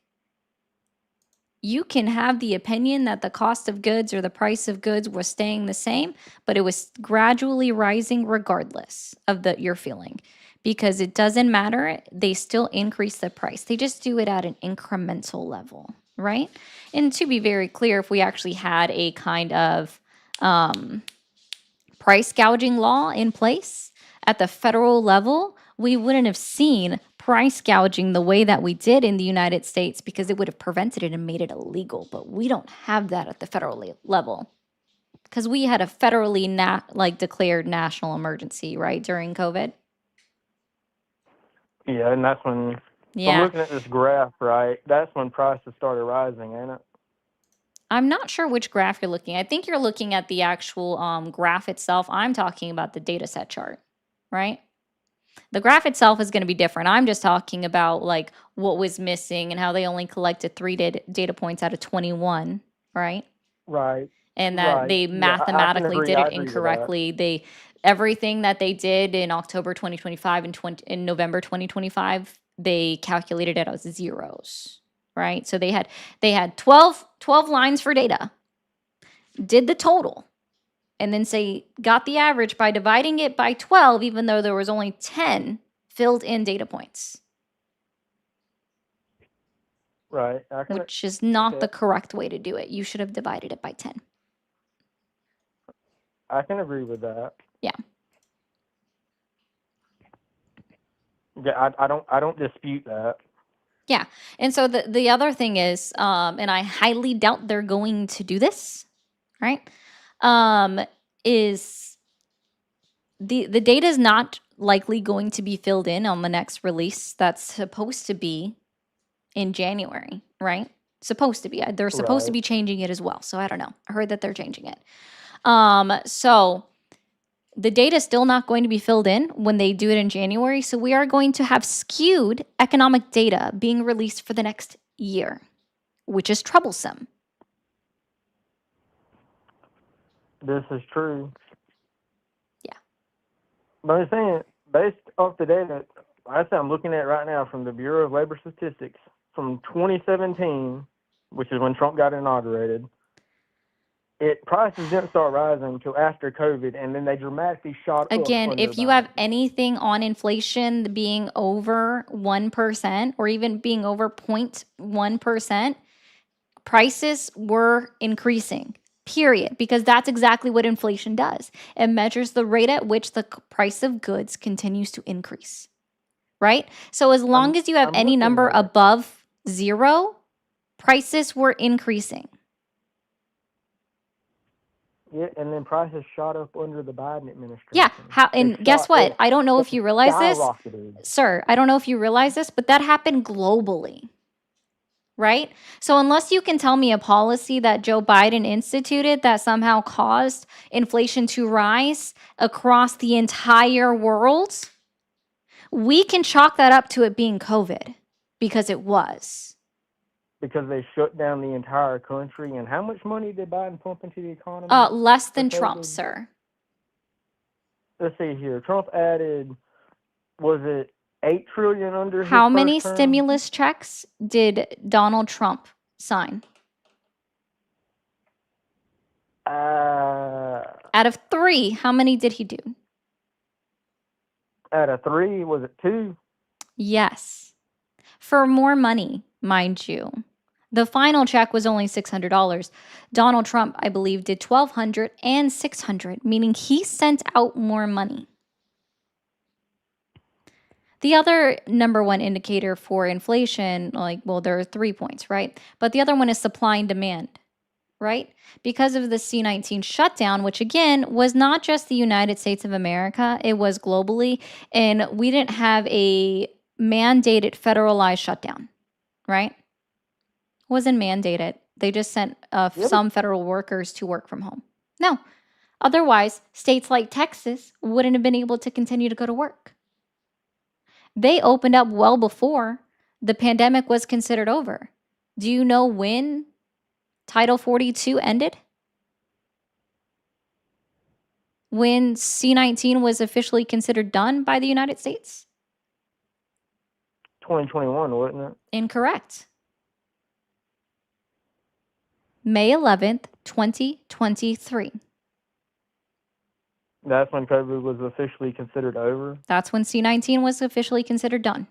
You can have the opinion that the cost of goods or the price of goods was staying the same, but it was gradually rising regardless of your feeling, because it doesn't matter. They still increase the price. They just do it at an incremental level, right? And to be very clear, if we actually had a kind of price gouging law in place at the federal level, we wouldn't have seen price gouging the way that we did in the United States, because it would have prevented it and made it illegal. But we don't have that at the federal level, because we had a federally declared national emergency, right, during COVID. Yeah, and that's when. So I'm looking at this graph, right? That's when prices started rising, ain't it? I'm not sure which graph you're looking at. I think you're looking at the actual graph itself. I'm talking about the data set chart, right? The graph itself is going to be different. I'm just talking about like what was missing and how they only collected 3 data points out of 21, right? Right. And that Right. they Yeah, I can mathematically agree. did I it agree with that. incorrectly. Everything that they did in October 2025 and in November 2025, they calculated it as zeros, right? So they had 12 lines for data, did the total, and then got the average by dividing it by 12, even though there was only 10 filled in data points, Right. which is not Okay. the correct way to do it. You should have divided it by 10. I can agree with that. Yeah. Yeah, I don't dispute that. Yeah. And so the other thing is, and I highly doubt they're going to do this, right? Is the data is not likely going to be filled in on the next release that's supposed to be in January, right? Supposed to be. They're supposed to Right. be changing it as well. So I don't know. I heard that they're changing it. So the data is still not going to be filled in when they do it in January. So we are going to have skewed economic data being released for the next year, which is troublesome. This is true. Yeah. But I'm saying, based off the data, I say I'm looking at right now from the Bureau of Labor Statistics from 2017, which is when Trump got inaugurated. Prices didn't start rising until after COVID, and then they dramatically shot up Again, under if you have Biden. anything on inflation being over 1% or even being over 0.1%, prices were increasing, period, because that's exactly what inflation does. It measures the rate at which the price of goods continues to increase, right? So as long as you have I'm any looking number at it. above 0, prices were increasing. Yeah, and then prices shot up under the Biden administration. Yeah. And guess what? I don't know if you realize this, skyrocketed. sir. I don't know if you realize this, but that happened globally. Right? So, unless you can tell me a policy that Joe Biden instituted that somehow caused inflation to rise across the entire world, we can chalk that up to it being COVID, because it was. Because they shut down the entire country. And how much money did Biden pump into the economy? Less than for Trump, COVID? sir. Let's see here. Trump added, was it $8 trillion under his How first many term? stimulus checks did Donald Trump sign? Out of 3, how many did he do? Out of 3, was it 2? Yes. For more money, mind you. The final check was only $600. Donald Trump, I believe, did $1,200 and $600, meaning he sent out more money. The other number one indicator for inflation, there are 3 points, right? But the other one is supply and demand, right? Because of the C-19 shutdown, which again was not just the United States of America, it was globally, and we didn't have a mandated federalized shutdown, right? Wasn't mandated. They just sent some federal workers to work from home. No. Otherwise, states like Texas wouldn't have been able to continue to go to work. They opened up well before the pandemic was considered over. Do you know when Title 42 ended? When C-19 was officially considered done by the United States? 2021, wasn't it? Incorrect. May 11th, 2023. That's when COVID was officially considered over. That's when C-19 was officially considered done.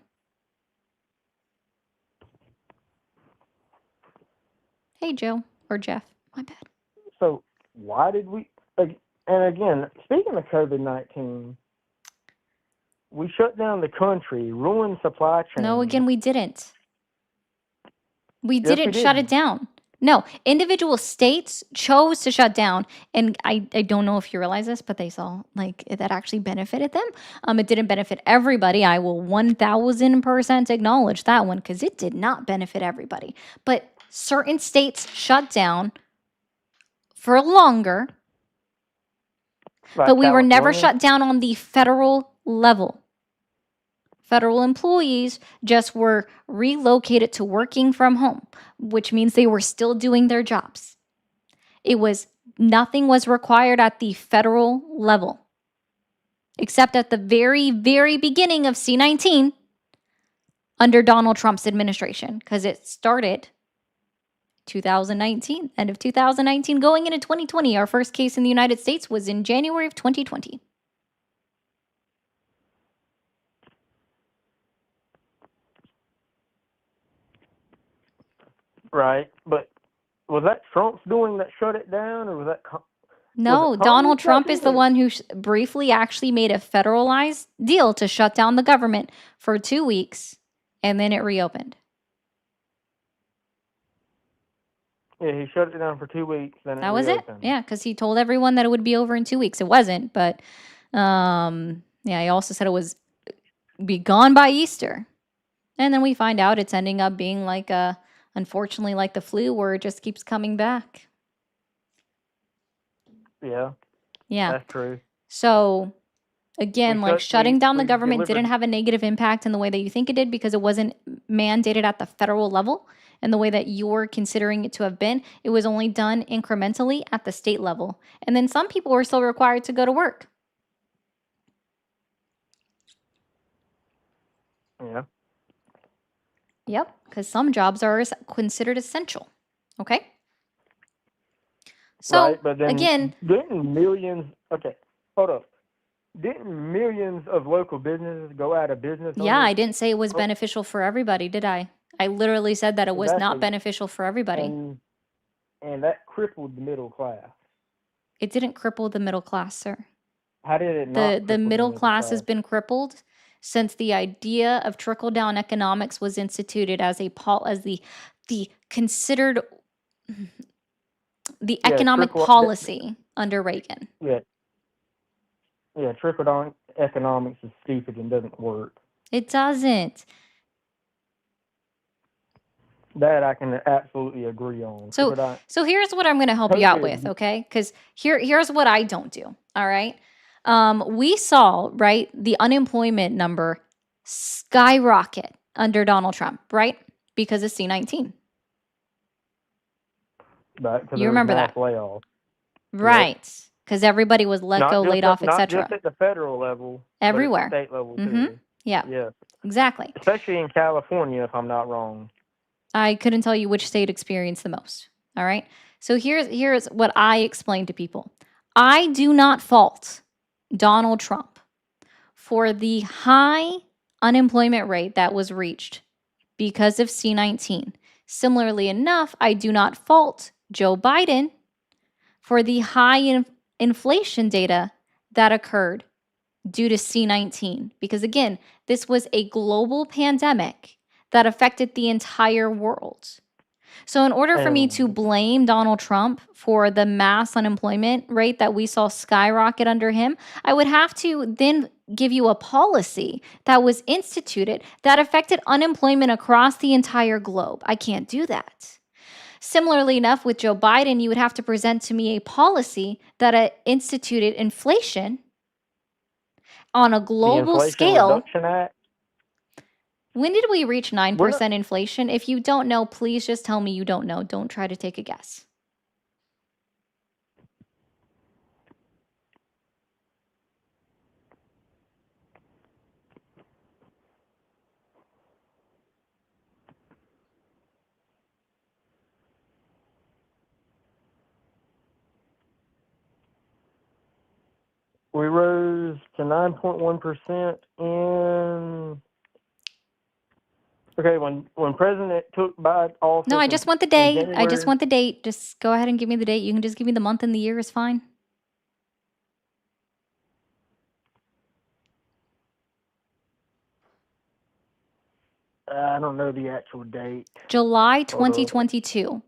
Hey, Joe, or Jeff, my bad. So why did we, and again, speaking of COVID-19, we shut down the country, ruined supply chain. No, again, we didn't. We Yes, didn't shut it down. No, individual states chose to shut down. And I don't know if you realize this, but they saw that actually benefited them. It didn't benefit everybody. I will 1000% acknowledge that one, because it did not benefit everybody. But certain states shut down for longer, Like but we were never California? shut down on the federal level. Federal employees just were relocated to working from home, which means they were still doing their jobs. Nothing was required at the federal level, except at the very, very beginning of C-19 under Donald Trump's administration, because it started 2019, end of 2019, going into 2020. Our first case in the United States was in January of 2020. Right, but was that Trump's doing that shut it down, or was it No, Donald Congress that Trump is did the it? one who briefly actually made a federalized deal to shut down the government for 2 weeks, and then it reopened. Yeah, he shut it down for 2 weeks, then it That was it. reopened. Yeah, because he told everyone that it would be over in 2 weeks. It wasn't, but yeah, he also said it was be gone by Easter. And then we find out it's ending up being like unfortunately like the flu, where it just keeps coming back. Yeah, Yeah. that's true. So again, like shutting down the we government delivered- didn't have a negative impact in the way that you think it did, because it wasn't mandated at the federal level and the way that you're considering it to have been. It was only done incrementally at the state level. And then some people were still required to go to work. Yeah. Yep, because some jobs are considered essential. Okay. So right, but then again, didn't millions? Okay, hold up. Didn't millions of local businesses go out of business? yeah, I didn't say it was beneficial for everybody, did I? I literally said that it was not Exactly. beneficial for everybody. And that crippled the middle class. It didn't cripple the middle class, sir. How did it not? The middle class has been crippled since the idea of trickle down economics was instituted as the considered the economic policy under Reagan. Yeah, trickle down economics is stupid and doesn't work. It doesn't. That I can absolutely agree on. So here's what I'm going to help you out with, okay? Because here's what I don't do, all right? We saw, right, the unemployment number skyrocket under Donald Trump, right? Because of C-19. You remember that? Layoff. Right. Because everybody was let go, laid off, etc. Not just at the federal level. Everywhere. But at the state level, too. Yeah. Yeah. Exactly. Especially in California, if I'm not wrong. I couldn't tell you which state experienced the most. All right. So here's what I explain to people. I do not fault Donald Trump for the high unemployment rate that was reached because of C-19. Similarly enough, I do not fault Joe Biden for the high inflation data that occurred due to C-19. Because again, this was a global pandemic that affected the entire world. So in order for me to blame Donald Trump for the mass unemployment rate that we saw skyrocket under him, I would have to then give you a policy that was instituted that affected unemployment across the entire globe. I can't do that. Similarly enough, with Joe Biden, you would have to present to me a policy that instituted inflation on a global scale. Reduction Act? When did we reach 9% inflation? If you don't know, please just tell me you don't know. Don't try to take a guess. We rose to 9.1% in... Okay, when President took by office... No, I just want the date. I just want the date. Just go ahead and give me the date. You can just give me the month and the year is fine. I don't know the actual date. July 2022.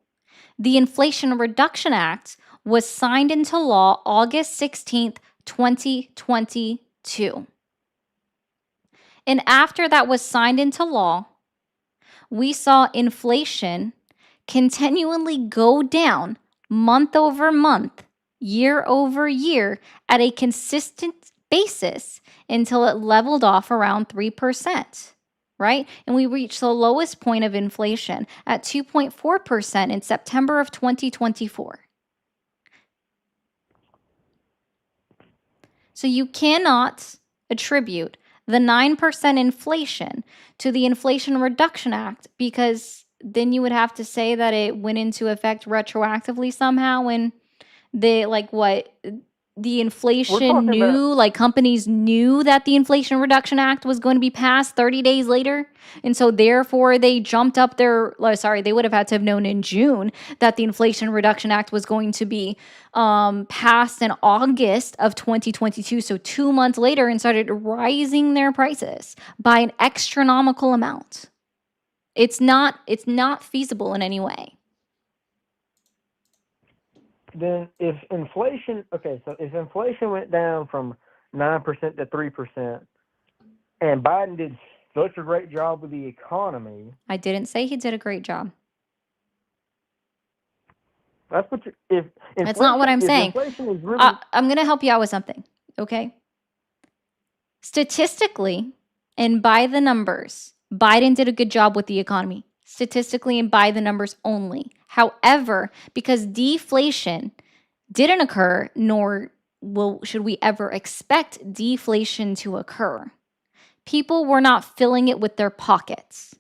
The Inflation Reduction Act was signed into law August 16th, 2022. And after that was signed into law, we saw inflation continually go down month over month, year over year at a consistent basis until it leveled off around 3%, right? And we reached the lowest point of inflation at 2.4% in September of 2024. So you cannot attribute the 9% inflation to the Inflation Reduction Act, because then you would have to say that it went into effect retroactively somehow, and the We're talking about companies knew that the Inflation Reduction Act was going to be passed 30 days later. And so therefore they jumped up they would have had to have known in June that the Inflation Reduction Act was going to be passed in August of 2022. So 2 months later, and started rising their prices by an astronomical amount. It's not feasible in any way. then if inflation went down from 9% to 3%, and Biden did such a great job with the economy, I didn't say he did a great job. that's what if inflation, That's not what I'm saying. Inflation is really I'm going to help you out with something, okay? Statistically, and by the numbers, Biden did a good job with the economy. Statistically and by the numbers only. However, because deflation didn't occur, nor should we ever expect deflation to occur, people were not filling it with their pockets.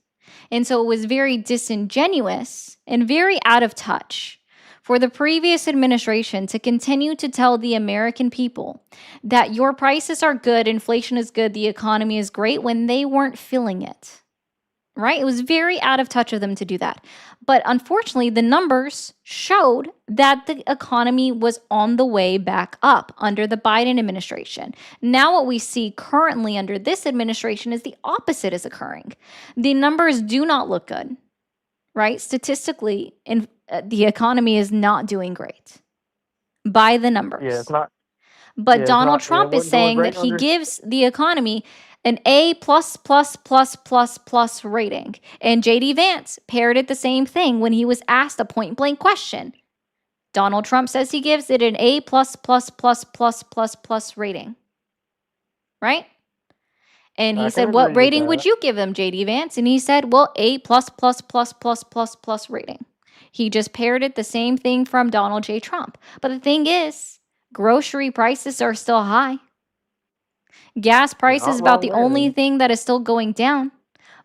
And so it was very disingenuous and very out of touch for the previous administration to continue to tell the American people that your prices are good, inflation is good, the economy is great, when they weren't feeling it. Right? It was very out of touch of them to do that. But unfortunately, the numbers showed that the economy was on the way back up under the Biden administration. Now, what we see currently under this administration is the opposite is occurring. The numbers do not look good, right? Statistically, the economy is not doing great by the numbers. it's not. But Yeah, Donald Trump is wasn't going saying that great he under. gives the economy an A+++++ rating. And JD Vance parroted the same thing when he was asked a point blank question. Donald Trump says he gives it an A+++++ rating. Right? And he I can said, "What agree with rating would that. you give him, JD Vance?" And he said, "Well, A+++++ rating." He just parroted the same thing from Donald J. Trump. But the thing is, grocery prices are still high. Gas price is Not about wrong the there. only thing that is still going down.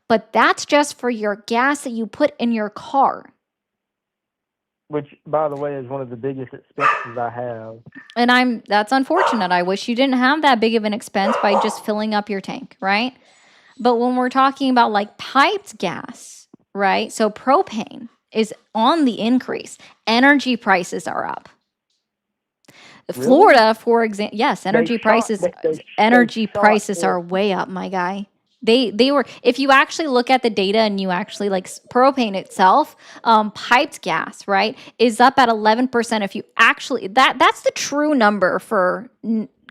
But that's just for your gas that you put in your car. Which, by the way, is one of the biggest expenses I have. And that's unfortunate. I wish you didn't have that big of an expense by just filling up your tank, right? But when we're talking about like piped gas, right? So propane is on the increase. Energy prices are up. Really? Florida, for example, yes, energy They shot. energy They shot prices it. are way up, my guy. They were, if you actually look at the data and you actually like propane itself, piped gas, right, is up at 11%. If you actually, that's the true number for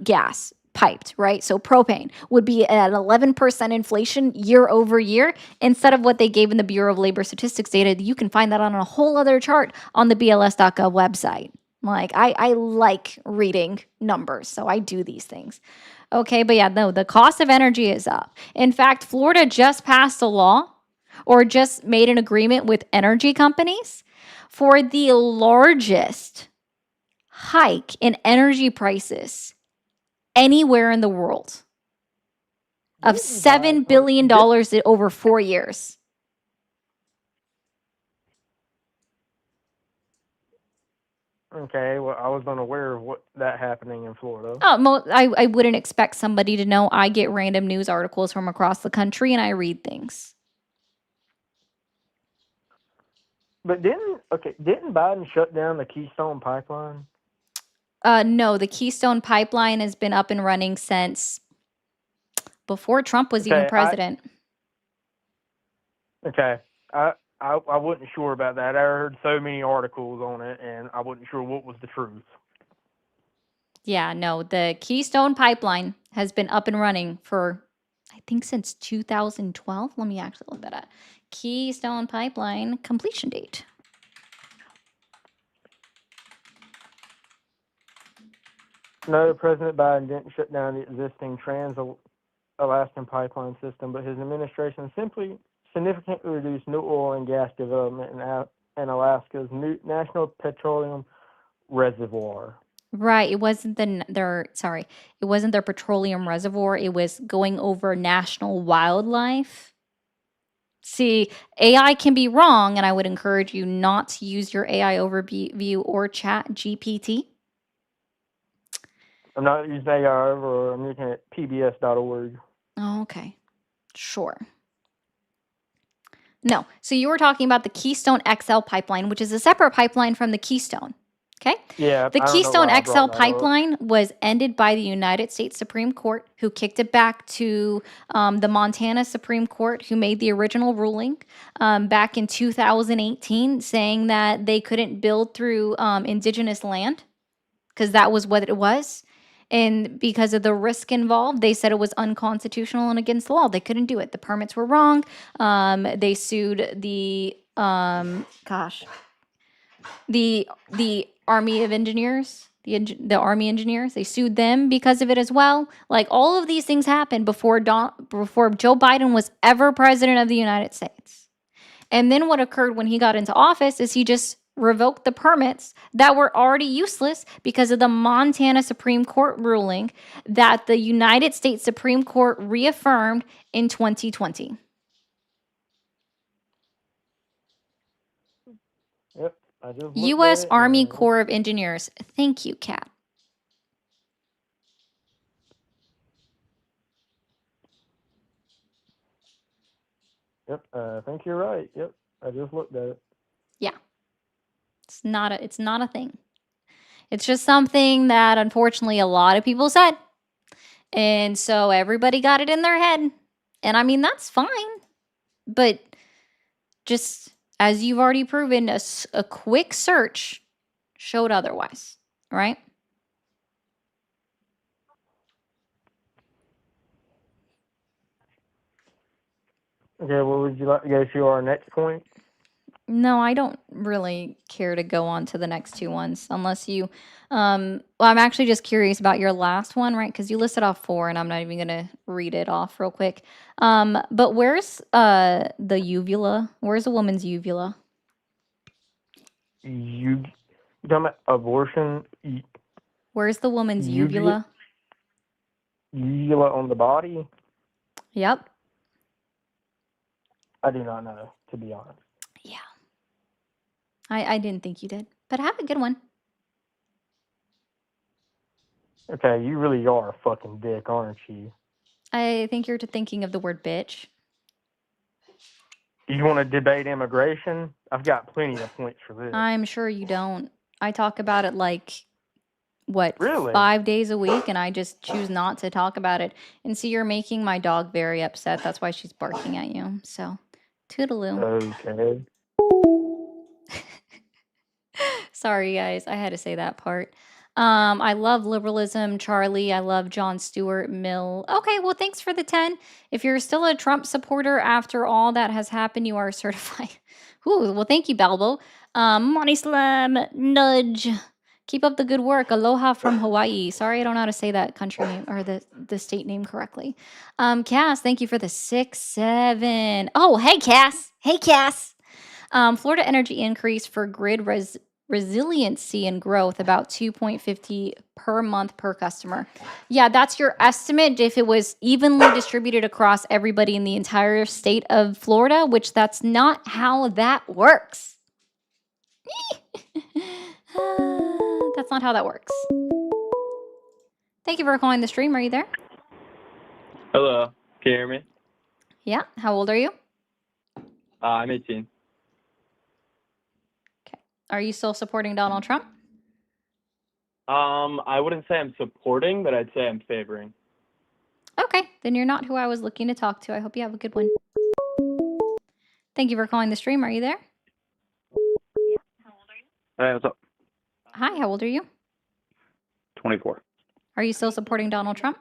gas piped, right? So propane would be at 11% inflation year over year, instead of what they gave in the Bureau of Labor Statistics data. You can find that on a whole other chart on the BLS.gov website. Like, I like reading numbers, so I do these things. Okay, but yeah, no, the cost of energy is up. In fact, Florida just passed a law or just made an agreement with energy companies for the largest hike in energy prices anywhere in the world of $7 billion over 4 years. Okay, well, I was unaware of that happening in Florida. Oh, I wouldn't expect somebody to know. I get random news articles from across the country and I read things. But didn't Biden shut down the Keystone Pipeline? No, the Keystone Pipeline has been up and running since before Trump was even president. I wasn't sure about that. I heard so many articles on it, and I wasn't sure what was the truth. Yeah, no, the Keystone Pipeline has been up and running for, I think, since 2012. Let me actually look that up. Keystone Pipeline completion date. No, President Biden didn't shut down the existing Trans-Alaskan pipeline system, but his administration simply significantly reduced new oil and gas development in Alaska's new National Petroleum Reservoir. Right. It wasn't it wasn't their petroleum reservoir. It was going over national wildlife. See, AI can be wrong, and I would encourage you not to use your AI overview or chat GPT. I'm not using AI over, I'm looking at pbs.org. Oh, okay. Sure. No. So you were talking about the Keystone XL pipeline, which is a separate pipeline from the Keystone. Okay. Yeah, The I don't know Keystone why I XL brought that up. pipeline was ended by the United States Supreme Court, who kicked it back to the Montana Supreme Court, who made the original ruling back in 2018, saying that they couldn't build through indigenous land because that was what it was. And because of the risk involved, they said it was unconstitutional and against the law. They couldn't do it. The permits were wrong. They sued the the Army of Engineers, the Army engineers. They sued them because of it as well. Like all of these things happened before Joe Biden was ever president of the United States. And then what occurred when he got into office is he just revoked the permits that were already useless because of the Montana Supreme Court ruling that the United States Supreme Court reaffirmed in 2020. Yep, I just looked at U.S. it. Army Corps of Engineers. Thank you, Kat. Yep, I think you're right. Yep, I just looked at it. Yeah. It's not a thing. It's just something that unfortunately a lot of people said. And so everybody got it in their head. And I mean, that's fine. But just as you've already proven, a quick search showed otherwise, right? Okay, well, would you like to go to our next point? No, I don't really care to go on to the next two ones unless you well, I'm actually just curious about your last one, right? Because you listed off 4 and I'm not even gonna read it off real quick. But where's the uvula? Where's a woman's uvula? You talking about abortion? Where's the woman's Uvula? Uvula on the body? Yep. I do not know, to be honest. Yeah. I didn't think you did, but have a good one. Okay, you really are a fucking dick, aren't you? I think you're thinking of the word bitch. You want to debate immigration? I've got plenty of points for this. I'm sure you don't. I talk about it like, what, Really? 5 days a week, and I just choose not to talk about it. And see, you're making my dog very upset. That's why she's barking at you. So, toodaloo. Okay. Sorry, guys. I had to say that part. I love liberalism, Charlie. I love Jon Stewart Mill. Okay, well, thanks for the 10. If you're still a Trump supporter after all that has happened, you are certified. Ooh, well, thank you, Balbo. Money Slam, Nudge. Keep up the good work. Aloha from Hawaii. Sorry, I don't know how to say that country name or the state name correctly. Cass, thank you for the 6, 7. Oh, hey, Cass. Hey, Cass. Florida Energy increase for grid resiliency and growth about 2.50 per month per customer. Yeah, that's your estimate if it was evenly distributed across everybody in the entire state of Florida, which that's not how that works. That's not how that works. Thank you for calling the stream. Are you there? Hello. Can you hear me? Yeah. How old are you? I'm 18. Okay. Are you still supporting Donald Trump? I wouldn't say I'm supporting, but I'd say I'm favoring. Okay. Then you're not who I was looking to talk to. I hope you have a good one. Thank you for calling the stream. Are you there? Hey, what's up? Hi. How old are you? 24. Are you still supporting Donald Trump?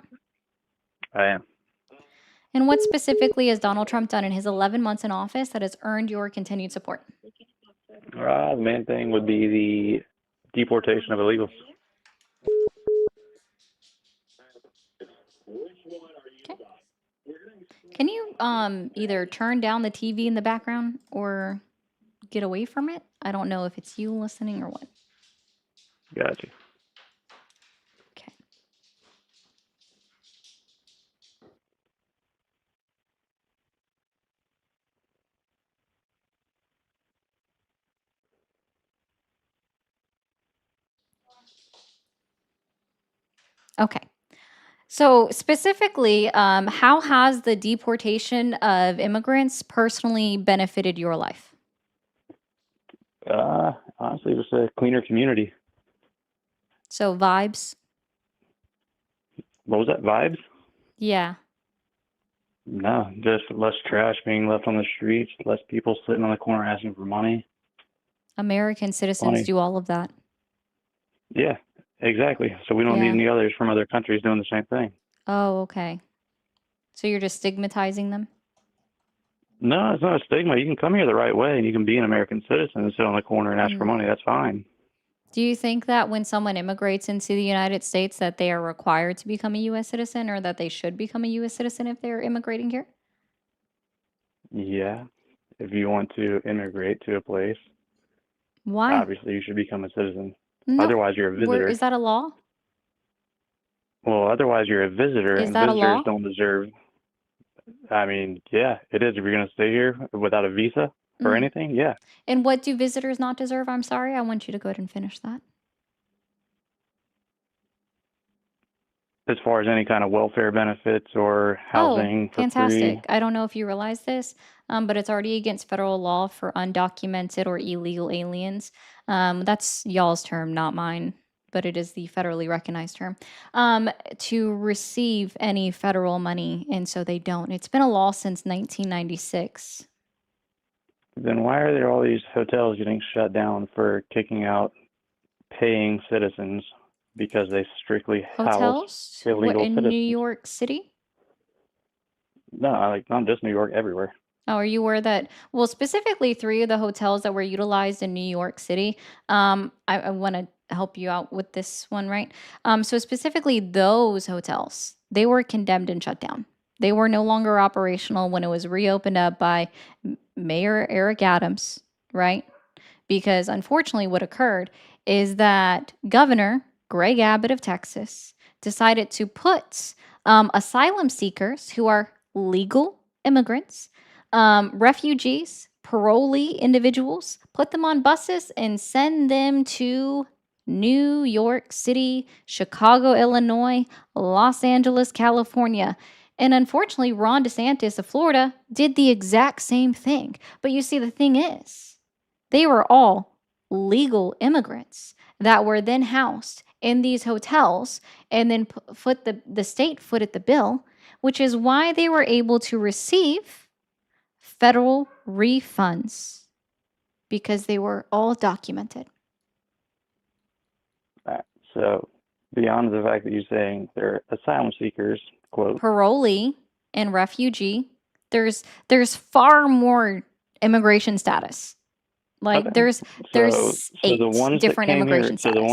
I am. And what specifically has Donald Trump done in his 11 months in office that has earned your continued support? The main thing would be the deportation of illegals. Can you either turn down the TV in the background or get away from it? I don't know if it's you listening or what. Gotcha. Okay. Okay. So specifically, how has the deportation of immigrants personally benefited your life? Honestly, just a cleaner community. So vibes? What was that? Vibes? Yeah. No, just less trash being left on the streets, less people sitting on the corner asking for money. American citizens Funny. do all of that. Yeah, exactly. So we don't need Yeah. any others from other countries doing the same thing. Oh, okay. So you're just stigmatizing them? No, it's not a stigma. You can come here the right way and you can be an American citizen and sit on the corner and ask for money. That's fine. Do you think that when someone immigrates into the United States that they are required to become a US citizen or that they should become a US citizen if they're immigrating here? Yeah. If you want to immigrate to a place, Why? obviously you should become a citizen. No. Otherwise, you're a Where visitor. is that a law? Well, otherwise you're a visitor, Is and that a visitors law? don't deserve. I mean, yeah, it is. If you're going to stay here without a visa or Mm. anything, yeah. And what do visitors not deserve? I'm sorry. I want you to go ahead and finish that. As far as any kind of welfare benefits or Oh, housing for free, fantastic. I don't know if you realize this, but it's already against federal law for undocumented or illegal aliens. That's y'all's term, not mine, but it is the federally recognized term, to receive any federal money. And so they don't. It's been a law since 1996. then why are there all these hotels getting shut down for kicking out paying citizens because they strictly house Hotels? What, illegal in New citizens? York City? No, like not just New York, everywhere. Oh, are you aware that, well, specifically three of the hotels that were utilized in New York City? I want to help you out with this one, right? So specifically those hotels, they were condemned and shut down. They were no longer operational when it was reopened up by Mayor Eric Adams, right? Because unfortunately, what occurred is that Governor Greg Abbott of Texas decided to put asylum seekers who are legal immigrants, refugees, parolee individuals, put them on buses and send them to New York City, Chicago, Illinois, Los Angeles, California. And unfortunately, Ron DeSantis of Florida did the exact same thing. But you see, the thing is, they were all legal immigrants that were then housed in these hotels and then the state footed the bill, which is why they were able to receive federal refunds because they were all documented. So beyond the fact that you're saying they're asylum seekers, quote, Parolee and refugee, there's far more immigration status. Like okay. there's So the 8 ones that different came here, immigration status. all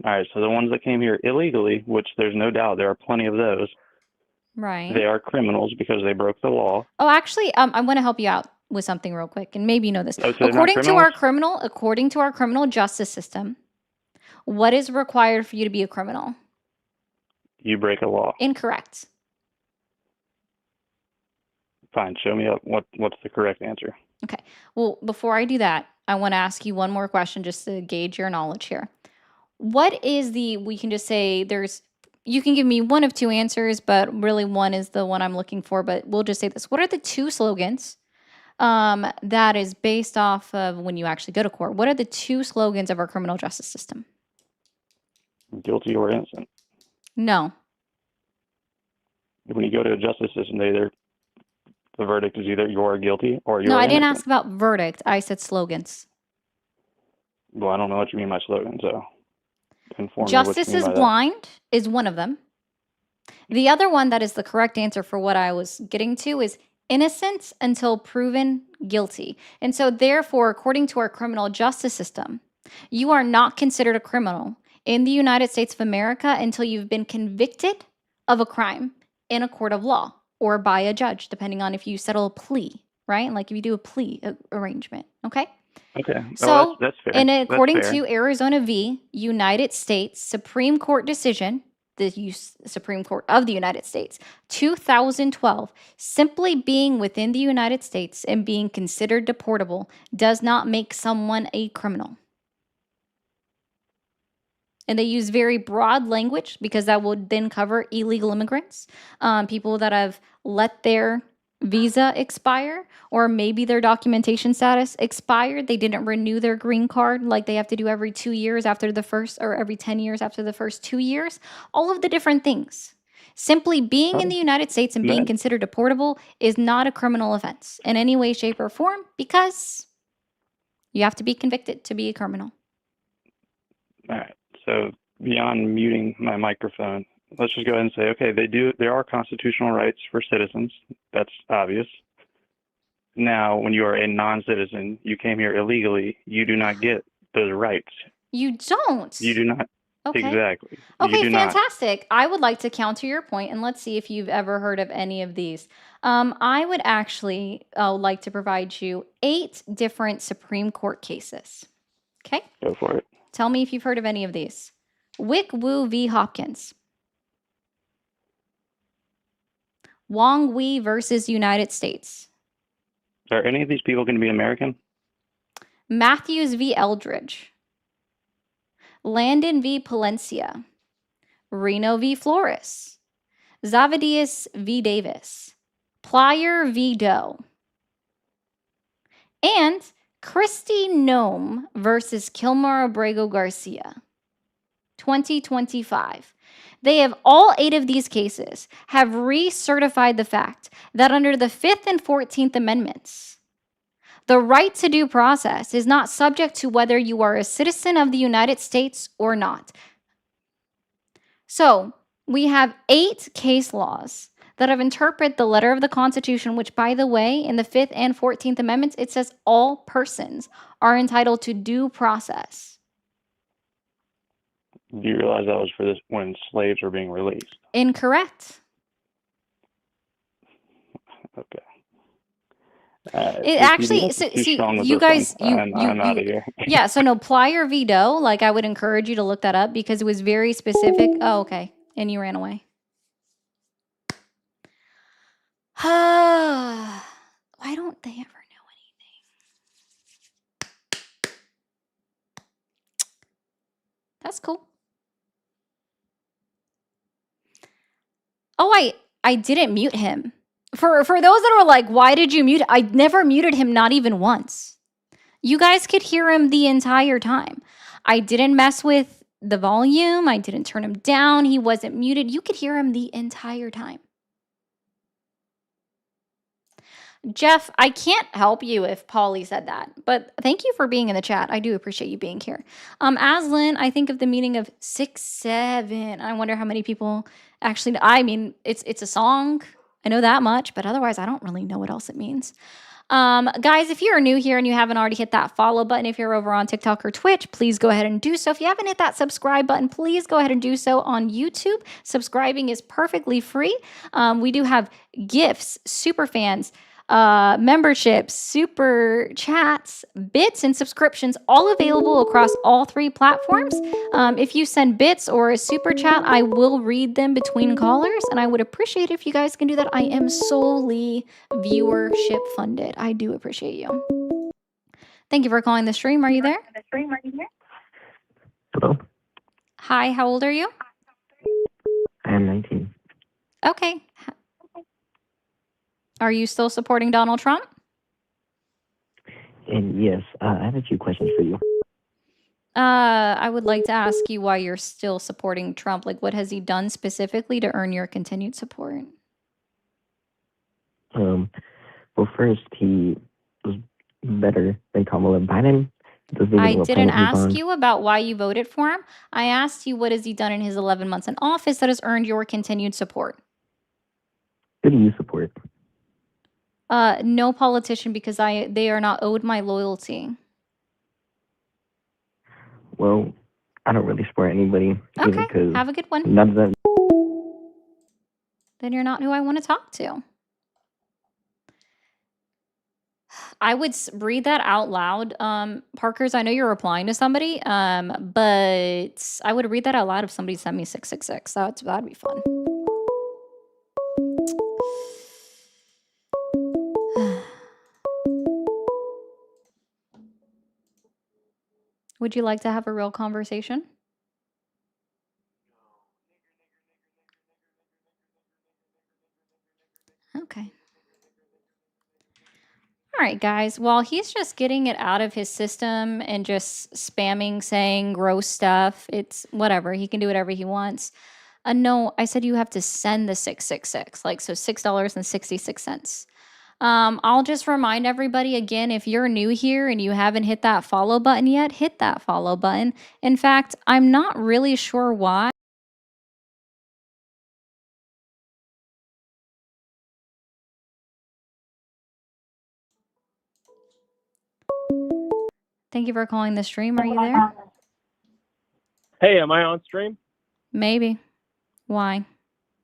right, so the ones that came here illegally, which there's no doubt there are plenty of those, Right. they are criminals because they broke the law. Oh, actually, I want to help you out with something real quick, and maybe you know this. Oh, so they're not criminals? According to our criminal justice system, what is required for you to be a criminal? You break a law. Incorrect. Fine, show me up what's the correct answer. Okay. Well, before I do that, I want to ask you one more question just to gauge your knowledge here. What is we can just say you can give me one of 2 answers, but really one is the one I'm looking for, but we'll just say this. What are the 2 slogans that is based off of when you actually go to court? What are the 2 slogans of our criminal justice system? Guilty or innocent. No. When you go to a justice system, the verdict is either you're guilty or you're No, I innocent. didn't ask about verdict. I said slogans. Well, I don't know what you mean by slogan, so inform me what Justice you mean is by that. blind is one of them. The other one that is the correct answer for what I was getting to is innocent until proven guilty. And so therefore, according to our criminal justice system, you are not considered a criminal in the United States of America until you've been convicted of a crime in a court of law. or by a judge, depending on if you settle a plea, right? Like if you do a plea arrangement, okay? Okay. So, that's fair. and That's according fair. to Arizona v. United States Supreme Court decision, the Supreme Court of the United States, 2012, simply being within the United States and being considered deportable does not make someone a criminal. And they use very broad language because that would then cover illegal immigrants, people that have let their visa expire, or maybe their documentation status expired. They didn't renew their green card like they have to do every 2 years after the first, or every 10 years after the first 2 years. All of the different things. Simply being in the United States and being considered deportable is not a criminal offense in any way, shape, or form, because you have to be convicted to be a criminal. All right. So beyond muting my microphone, let's just go ahead and say, okay, there are constitutional rights for citizens. That's obvious. Now, when you are a non-citizen, you came here illegally, you do not get those rights. You don't. You do not. Okay. Exactly. Okay, You do fantastic. I would like to counter your point, and let's see if you've ever heard of any of these. I would actually like to provide you 8 different Supreme Court cases. Okay? Go for it. Tell me if you've heard of any of these. Wick Wu v. Hopkins. Wong Wee versus United States. Are any of these people going to be American? Matthews v. Eldridge. Landon v. Palencia. Reno v. Flores. Zavadius v. Davis. Plyer v. Doe. And Christy Nome versus Kilmar Abrego Garcia. 2025. They have, all 8 of these cases have recertified the fact that under the 5th and 14th Amendments, the right to due process is not subject to whether you are a citizen of the United States or not. So we have 8 case laws that have interpreted the letter of the Constitution, which, by the way, in the 5th and 14th Amendments, it says all persons are entitled to due process. Do you realize that was for this when slaves were being released? Incorrect. Okay. It actually, so, see, you guys, I'm out of here. Yeah, so no, Plyer v. Doe, like I would encourage you to look that up because it was very specific. Oh, okay. And you ran away. Why don't they ever know anything? That's cool. Oh, I didn't mute him. For those that are like, why did you mute? I never muted him, not even once. You guys could hear him the entire time. I didn't mess with the volume. I didn't turn him down. He wasn't muted. You could hear him the entire time. Jeff, I can't help you if Polly said that, but thank you for being in the chat. I do appreciate you being here. Aslan, I think of the meaning of 6-7. I wonder how many people actually, I mean, it's a song. I know that much, but otherwise I don't really know what else it means. Guys, if you're new here and you haven't already hit that follow button, if you're over on TikTok or Twitch, please go ahead and do so. If you haven't hit that subscribe button, please go ahead and do so on YouTube. Subscribing is perfectly free. We do have gifts, super fans, memberships, super chats, bits, and subscriptions, all available across all 3 platforms. If you send bits or a super chat, I will read them between callers, and I would appreciate if you guys can do that. I am solely viewership funded. I do appreciate you. Thank you for calling the stream. Are you there? Hello? Hi, how old are you? I am 19. Okay. Are you still supporting Donald Trump? And yes, I have a few questions for you. I would like to ask you why you're still supporting Trump. Like, what has he done specifically to earn your continued support? Well, first, he was better than Kamala Biden. I didn't ask you about why you voted for him. I asked you what has he done in his 11 months in office that has earned your continued support. Who do you support? No politician, because they are not owed my loyalty. Well, I don't really support anybody. Okay, have a good one. None of them. Then you're not who I want to talk to. I would read that out loud, Parkers. I know you're replying to somebody, but I would read that out loud if somebody sent me 666. That'd be fun. Would you like to have a real conversation? Okay. All right, guys. While he's just getting it out of his system and just spamming, saying gross stuff, it's whatever. He can do whatever he wants. No, I said you have to send the 666, like so $6.66. I'll just remind everybody again, if you're new here and you haven't hit that follow button yet, hit that follow button. In fact, I'm not really sure why. Thank you for calling the stream. Are you there? Hey, am I on stream? Maybe. Why?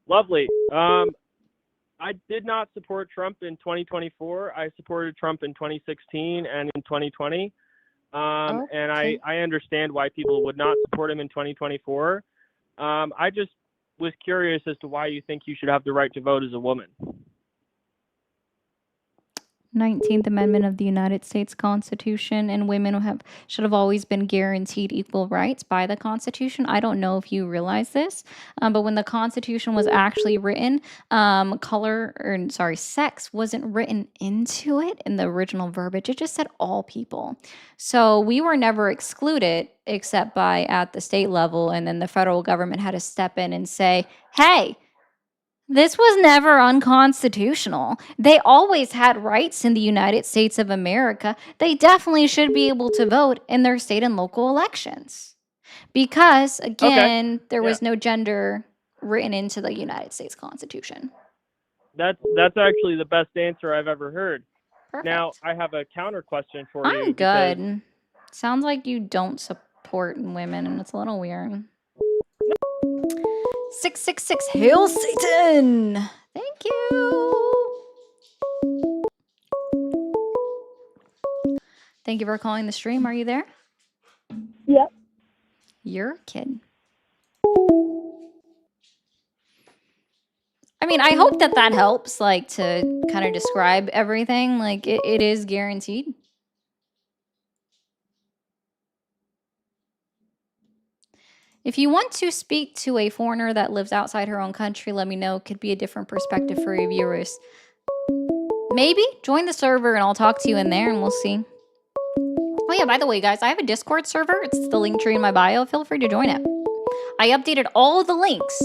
Lovely. I did not support Trump in 2024. I supported Trump in 2016 and in 2020. And I understand why people would not support him in 2024. I just was curious as to why you think you should have the right to vote as a woman. 19th Amendment of the United States Constitution, and women should have always been guaranteed equal rights by the Constitution. I don't know if you realize this, but when the Constitution was actually written, sex wasn't written into it in the original verbiage. It just said all people. So we were never excluded except by at the state level, and then the federal government had to step in and say, hey, this was never unconstitutional. They always had rights in the United States of America. They definitely should be able to vote in their state and local elections. Because, again, there was no gender written into the United States Constitution. That's actually the best answer I've ever heard. Perfect. Now, I have a counter question for you. I'm good. Sounds like you don't support women, and it's a little weird. 666, Hail Satan! Thank you. Thank you for calling the stream. Are you there? Yep. You're a kid. I mean, I hope that helps, like, to kind of describe everything. Like, it is guaranteed. If you want to speak to a foreigner that lives outside her own country, let me know. It could be a different perspective for your viewers. Maybe join the server and I'll talk to you in there and we'll see. Oh yeah, by the way, guys, I have a Discord server. It's the link tree in my bio. Feel free to join it. I updated all the links.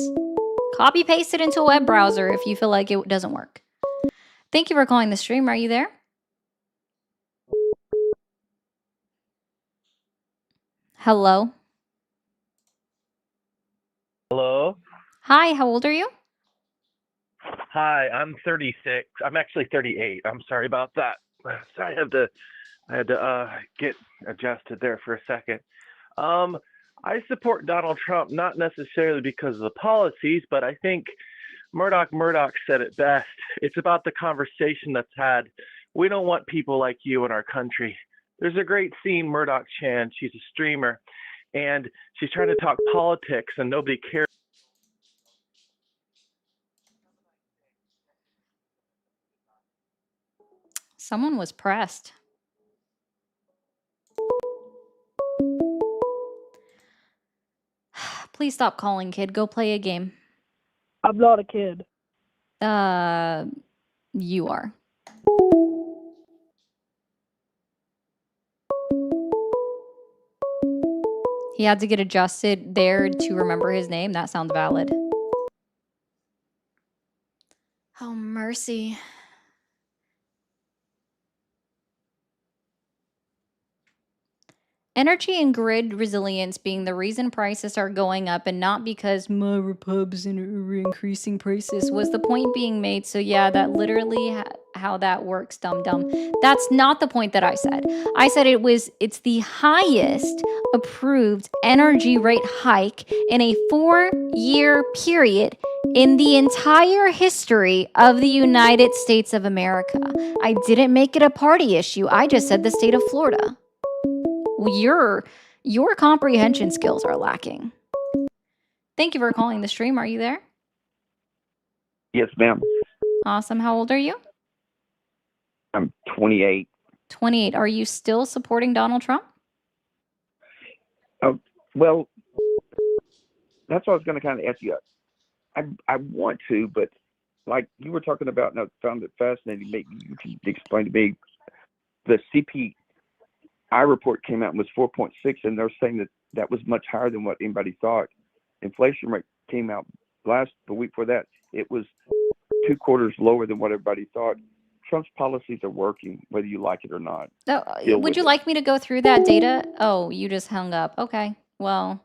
Copy paste it into a web browser if you feel like it doesn't work. Thank you for calling the stream. Are you there? Hello? Hello? Hi, how old are you? Hi, I'm 36. I'm actually 38. I'm sorry about that. Sorry, I had to get adjusted there for a second. I support Donald Trump, not necessarily because of the policies, but I think Murdoch said it best. It's about the conversation that's had. We don't want people like you in our country. There's a great scene, Murdoch Chan. She's a streamer, and she's trying to talk politics, and nobody cares. Someone was pressed. Please stop calling, kid. Go play a game. I'm not a kid. You are. He had to get adjusted there to remember his name. That sounds valid. Oh, mercy. Energy and grid resilience being the reason prices are going up and not because my repubs are increasing prices was the point being made. So yeah, that literally how that works, dum-dum. That's not the point that I said. I said it's the highest approved energy rate hike in a 4-year period in the entire history of the United States of America. I didn't make it a party issue. I just said the state of Florida. Your comprehension skills are lacking. Thank you for calling the stream. Are you there? Yes, ma'am. Awesome. How old are you? I'm 28. 28. Are you still supporting Donald Trump? Well, that's what I was going to kind of ask you. I want to, but like you were talking about, and I found it fascinating. Maybe you can explain to me. The CPI report came out and was 4.6, and they're saying that was much higher than what anybody thought. Inflation rate came out the week before that. It was 2 quarters lower than what everybody thought. Trump's policies are working, whether you like it or not. Oh, would you like me to go through that data? Oh, you just hung up. Okay. Well,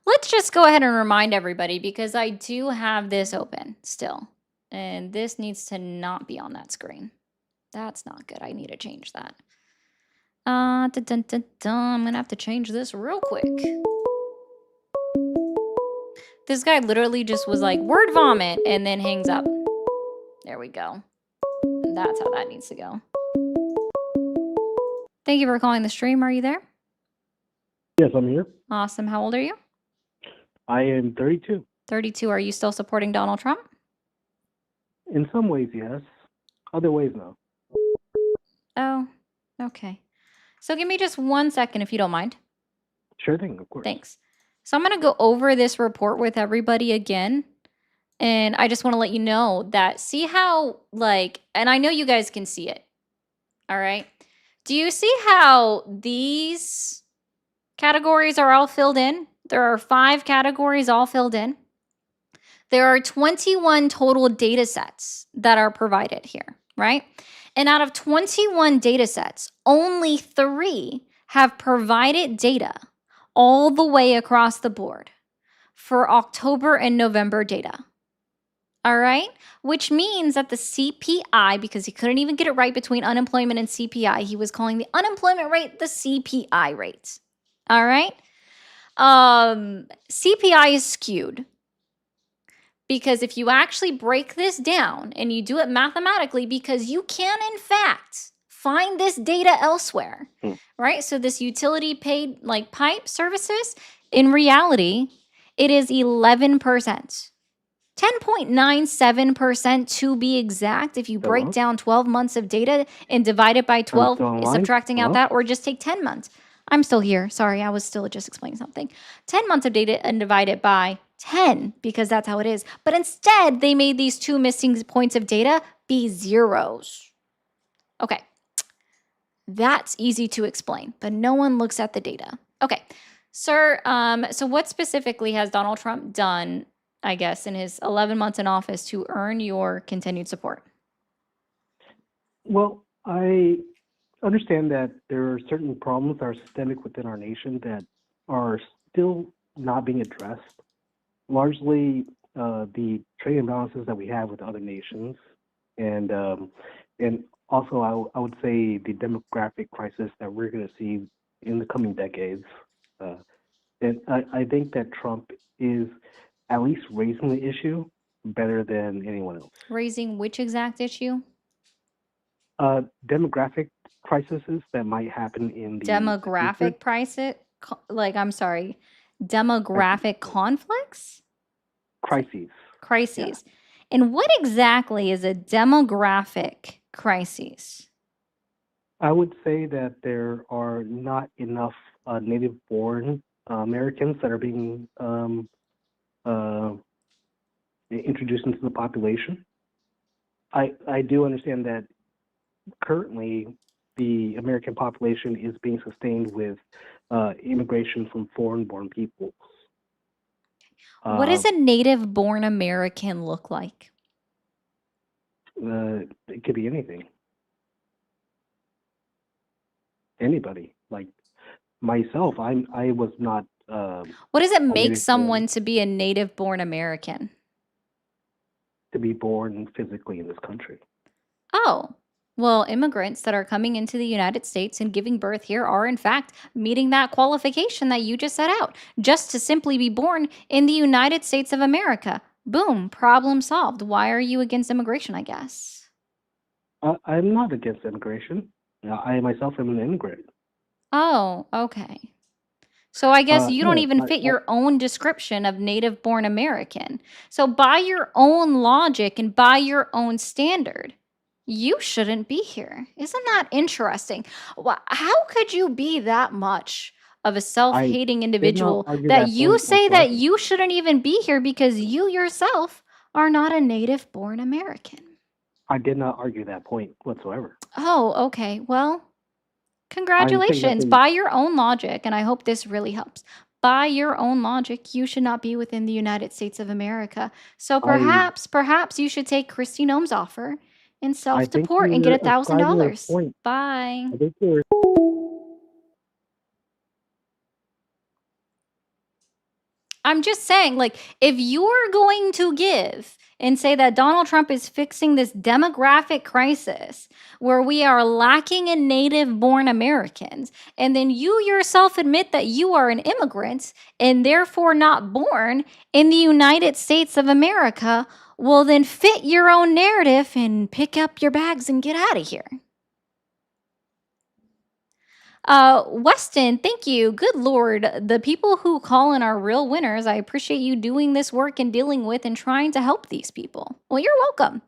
let's just go ahead and remind everybody, because I do have this open still. And this needs to not be on that screen. That's not good. I need to change that. I'm going to have to change this real quick. This guy literally just was like, word vomit, and then hangs up. There we go. That's how that needs to go. Thank you for calling the stream. Are you there? Yes, I'm here. Awesome. How old are you? I am 32. 32. Are you still supporting Donald Trump? In some ways, yes. Other ways, no. Oh, okay. So give me just 1 second if you don't mind. Sure thing, of course. Thanks. So I'm going to go over this report with everybody again. And I just want to let you know that, see how, and I know you guys can see it. All right. Do you see how these categories are all filled in? There are 5 categories all filled in. There are 21 total data sets that are provided here, right? And out of 21 data sets, only 3 have provided data all the way across the board for October and November data. All right? Which means that the CPI, because he couldn't even get it right between unemployment and CPI, he was calling the unemployment rate the CPI rate. All right? CPI is skewed, because if you actually break this down and you do it mathematically, because you can, in fact, find this data elsewhere, right? So this utility paid like pipe services, in reality, it is 11%. 10.97% to be exact. If you break down 12 months of data and divide it by 12, subtracting out that, or just take 10 months. I'm still here. Sorry, I was still just explaining something. 10 months of data and divide it by 10, because that's how it is. But instead, they made these 2 missing points of data be zeros. Okay. That's easy to explain, but no one looks at the data. Okay. Sir, so what specifically has Donald Trump done, I guess, in his 11 months in office to earn your continued support? Well, I understand that there are certain problems that are systemic within our nation that are still not being addressed. Largely, the trade imbalances that we have with other nations, and also I would say the demographic crisis that we're going to see in the coming decades. And I think that Trump is at least raising the issue better than anyone else. Raising which exact issue? Demographic crises that might happen in the demographic crisis. I'm sorry, demographic conflicts. Crises. Crises. Yeah. And what exactly is a demographic crisis? I would say that there are not enough native-born Americans that are being introduced into the population. I do understand that currently the American population is being sustained with immigration from foreign-born peoples. What does a native-born American look like? It could be anything. Anybody. Like myself, I was not. What does it make someone to be a native-born American? To be born physically in this country. Oh, Well, immigrants that are coming into the United States and giving birth here are, in fact, meeting that qualification that you just set out, just to simply be born in the United States of America. Boom, problem solved. Why are you against immigration, I guess? I'm not against immigration. I myself am an immigrant. Oh, okay. So I guess you don't No, even fit your own description of native born American. So by your own logic and by your own standard, you shouldn't be here. Isn't that interesting? How could you be that much of a I self-hating did not individual argue that that you point say that whatsoever. you shouldn't even be here because you yourself are not a native born American? I did not argue that point whatsoever. Oh, okay. Well, I'm saying congratulations. nothing. By your own logic, and I hope this really helps. By your own logic, you should not be within the United States of America. So I perhaps you should take Kristi Noem's offer and I think self-deport and you're get ascribing a $1,000. point. Bye. I think you're I'm just saying, like, if you're going to give and say that Donald Trump is fixing this demographic crisis where we are lacking in native born Americans, and then you yourself admit that you are an immigrant and therefore not born in the United States of America, well, then fit your own narrative and pick up your bags and get out of here. Weston, thank you. Good Lord. The people who call in are real winners. I appreciate you doing this work and dealing with and trying to help these people. Well, you're welcome.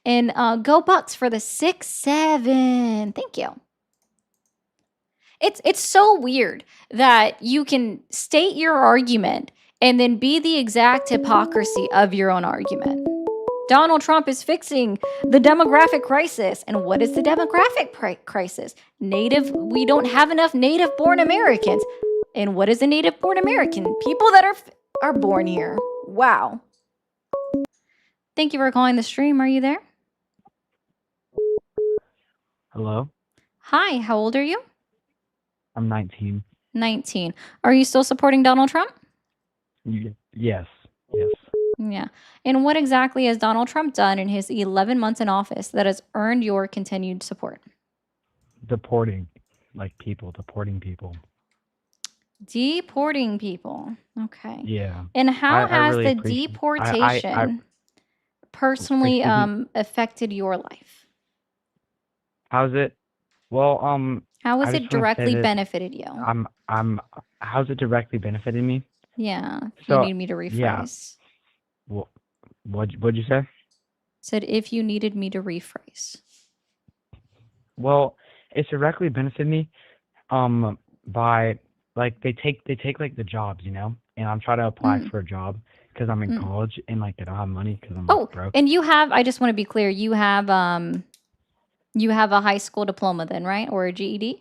And go Bucks for the 6-7. Thank you. It's so weird that you can state your argument and then be the exact hypocrisy of your own argument. Donald Trump is fixing the demographic crisis. And what is the demographic crisis? We don't have enough native born Americans. And what is a native born American? People that are born here. Wow. Thank you for calling the stream. Are you there? Hello? Hi, how old are you? I'm 19. 19. Are you still supporting Donald Trump? Yes. Yes. Yeah. And what exactly has Donald Trump done in his 11 months in office that has earned your continued support? Deporting people. Deporting people. Deporting people. Okay. Yeah. And how I has really the appreciate deportation personally excuse me. affected your life? How's it? Well, How has I it just want to say directly this. benefited you? How's it directly benefited me? Yeah, if you So, need me to yeah. rephrase. What'd you say? Said if you needed me to rephrase. Well, it's directly benefited me by they take like the jobs, and I'm trying to apply for a job because I'm in college and I don't have money because I'm broke. And I just want to be clear, you have a high school diploma then, right? Or a GED?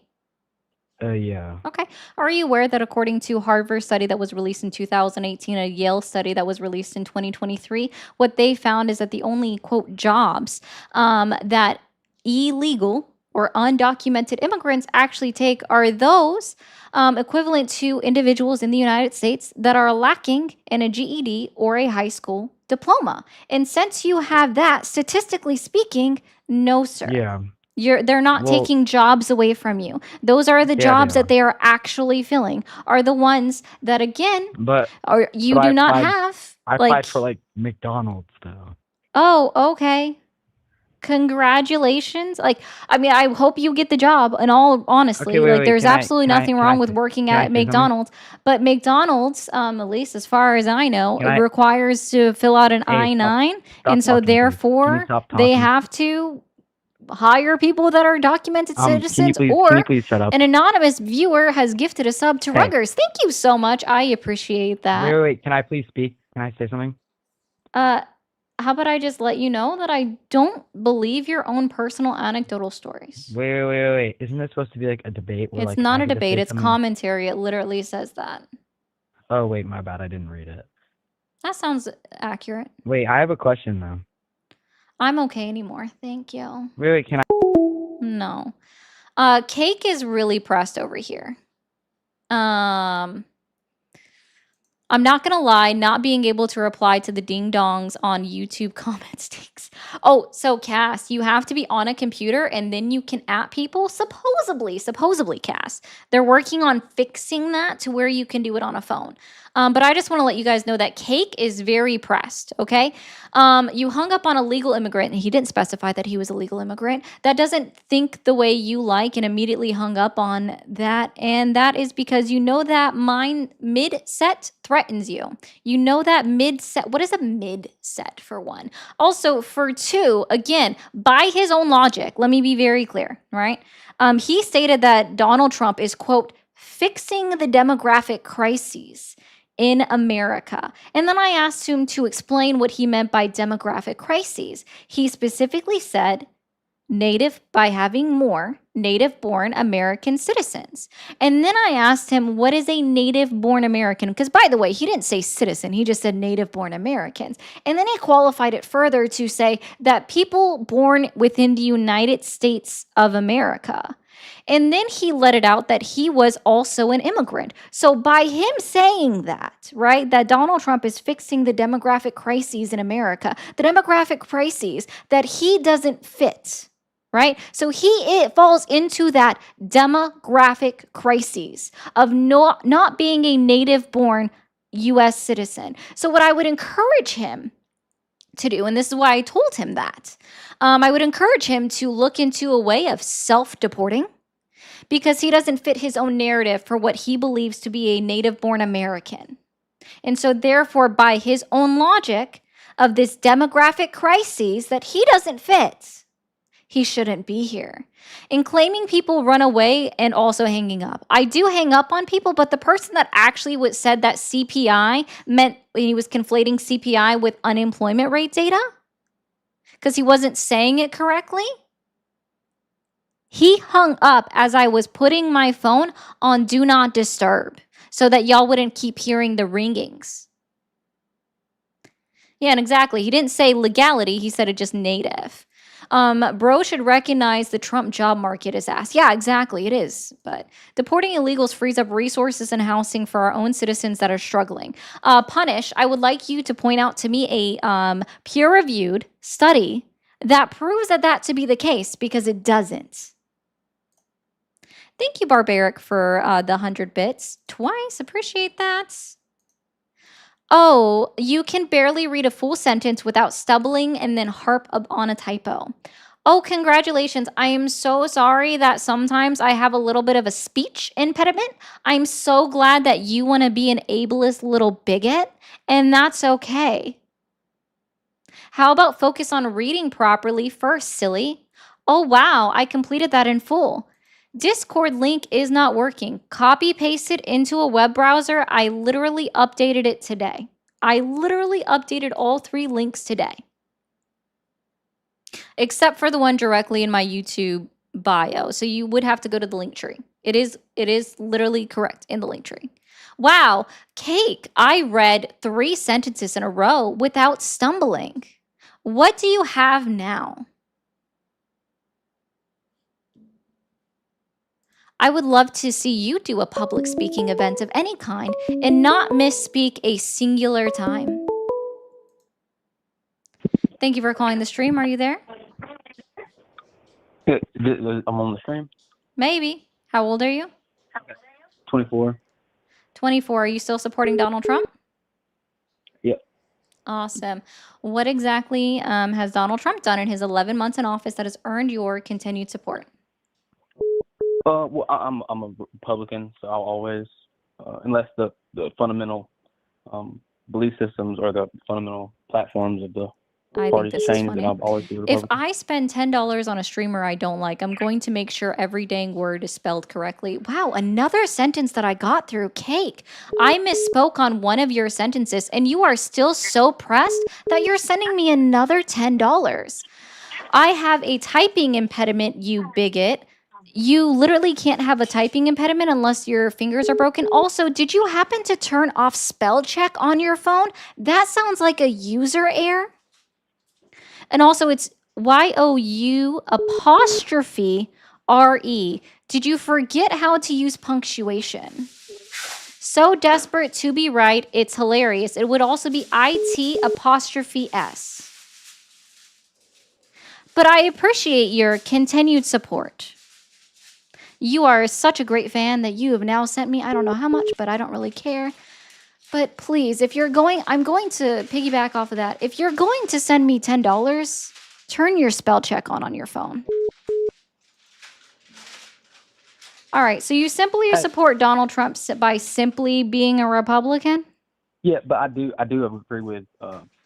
Yeah. Okay. Are you aware that according to Harvard study that was released in 2018, a Yale study that was released in 2023, what they found is that the only, quote, jobs that illegal or undocumented immigrants actually take are those equivalent to individuals in the United States that are lacking in a GED or a high school diploma. And since you have that, statistically speaking, no, sir. Yeah. They're not taking jobs away from you. Those are the jobs that they are actually filling. Are the ones that again you do not have. I applied for McDonald's though. Oh, okay. Congratulations. I hope you get the job. In all honesty, Okay, wait, there's absolutely nothing wrong with working at McDonald's. But McDonald's, at least as far as I know, Can I- requires to fill out an I-9, and so therefore they have to hire people that are documented citizens. Can Or you please shut up? an anonymous viewer has gifted a sub to Ruggers. Thank you so much. I appreciate that. Wait. Can I please speak? Can I say something? How about I just let you know that I don't believe your own personal anecdotal stories. Wait. Isn't this supposed to be a debate? Where, It's not I a get to say debate. It's something? commentary. It literally says that. Oh, wait, my bad. I didn't read it. That sounds accurate. Wait, I have a question though. I'm okay anymore. Thank you. Wait, can I? No. Cake is really pressed over here. I'm not going to lie, not being able to reply to the ding dongs on YouTube comment stinks. Oh, so Cass, you have to be on a computer and then you can at people. Supposedly, Cass. They're working on fixing that to where you can do it on a phone. But I just want to let you guys know that Cake is very pressed, okay? You hung up on a legal immigrant, and he didn't specify that he was a legal immigrant. That doesn't think the way you like and immediately hung up on that. And that is because you know that mid-set threatens you. You know that mid-set. What is a mid-set for one? Also, for two, again, by his own logic, let me be very clear, right? He stated that Donald Trump is, quote, fixing the demographic crises in America. And then I asked him to explain what he meant by demographic crises. He specifically said native by having more native-born American citizens. And then I asked him, what is a native-born American? Because by the way, he didn't say citizen, he just said native-born Americans. And then he qualified it further to say that people born within the United States of America. And then he let it out that he was also an immigrant. So by him saying that, right, that Donald Trump is fixing the demographic crises in America, the demographic crises that he doesn't fit, right? So it falls into that demographic crises of not being a native-born U.S. citizen. So what I would encourage him to do, and this is why I told him that, I would encourage him to look into a way of self-deporting, because he doesn't fit his own narrative for what he believes to be a native-born American. And so therefore, by his own logic of this demographic crisis that he doesn't fit, he shouldn't be here. In claiming people run away and also hanging up. I do hang up on people, but the person that actually said that CPI meant when he was conflating CPI with unemployment rate data, because he wasn't saying it correctly, he hung up as I was putting my phone on Do Not Disturb so that y'all wouldn't keep hearing the ringings. Yeah, and exactly. He didn't say legality. He said it just native. Bro should recognize the Trump job market is ass. Yeah, exactly. It is. But deporting illegals frees up resources and housing for our own citizens that are struggling. Punish, I would like you to point out to me a peer-reviewed study that proves that to be the case, because it doesn't. Thank you, Barbaric, for the 100 bits. Twice. Appreciate that. Oh, you can barely read a full sentence without stumbling and then harp on a typo. Oh, congratulations. I am so sorry that sometimes I have a little bit of a speech impediment. I'm so glad that you want to be an ableist little bigot, and that's okay. How about focus on reading properly first, silly? Oh, wow. I completed that in full. Discord link is not working. Copy paste it into a web browser. I literally updated it today. I literally updated all 3 links today. Except for the one directly in my YouTube bio. So you would have to go to the link tree. It is literally correct in the link tree. Wow, Cake, I read 3 sentences in a row without stumbling. What do you have now? I would love to see you do a public speaking event of any kind and not misspeak a singular time. Thank you for calling the stream. Are you there? I'm on the stream. Maybe. How old are you? 24. 24. Are you still supporting Donald Trump? Yep. Awesome. What exactly has Donald Trump done in his 11 months in office that has earned your continued support? Well, I'm a Republican, so I'll always, unless the fundamental belief systems or the fundamental platforms of the parties change, then I'll always be a If Republican. I spend $10 on a streamer I don't like, I'm going to make sure every dang word is spelled correctly. Wow, another sentence that I got through. Cake. I misspoke on one of your sentences, and you are still so pressed that you're sending me another $10. I have a typing impediment, you bigot. You literally can't have a typing impediment unless your fingers are broken. Also, did you happen to turn off spell check on your phone? That sounds like a user error. And also, it's YOU''RE. Did you forget how to use punctuation? So desperate to be right, it's hilarious. It would also be IT''S. But I appreciate your continued support. You are such a great fan that you have now sent me, I don't know how much, but I don't really care. But please, if you're going, I'm going to piggyback off of that. If you're going to send me $10, turn your spell check on your phone. All right, so you simply support Donald Trump by simply being a Republican? Yeah, but I do agree with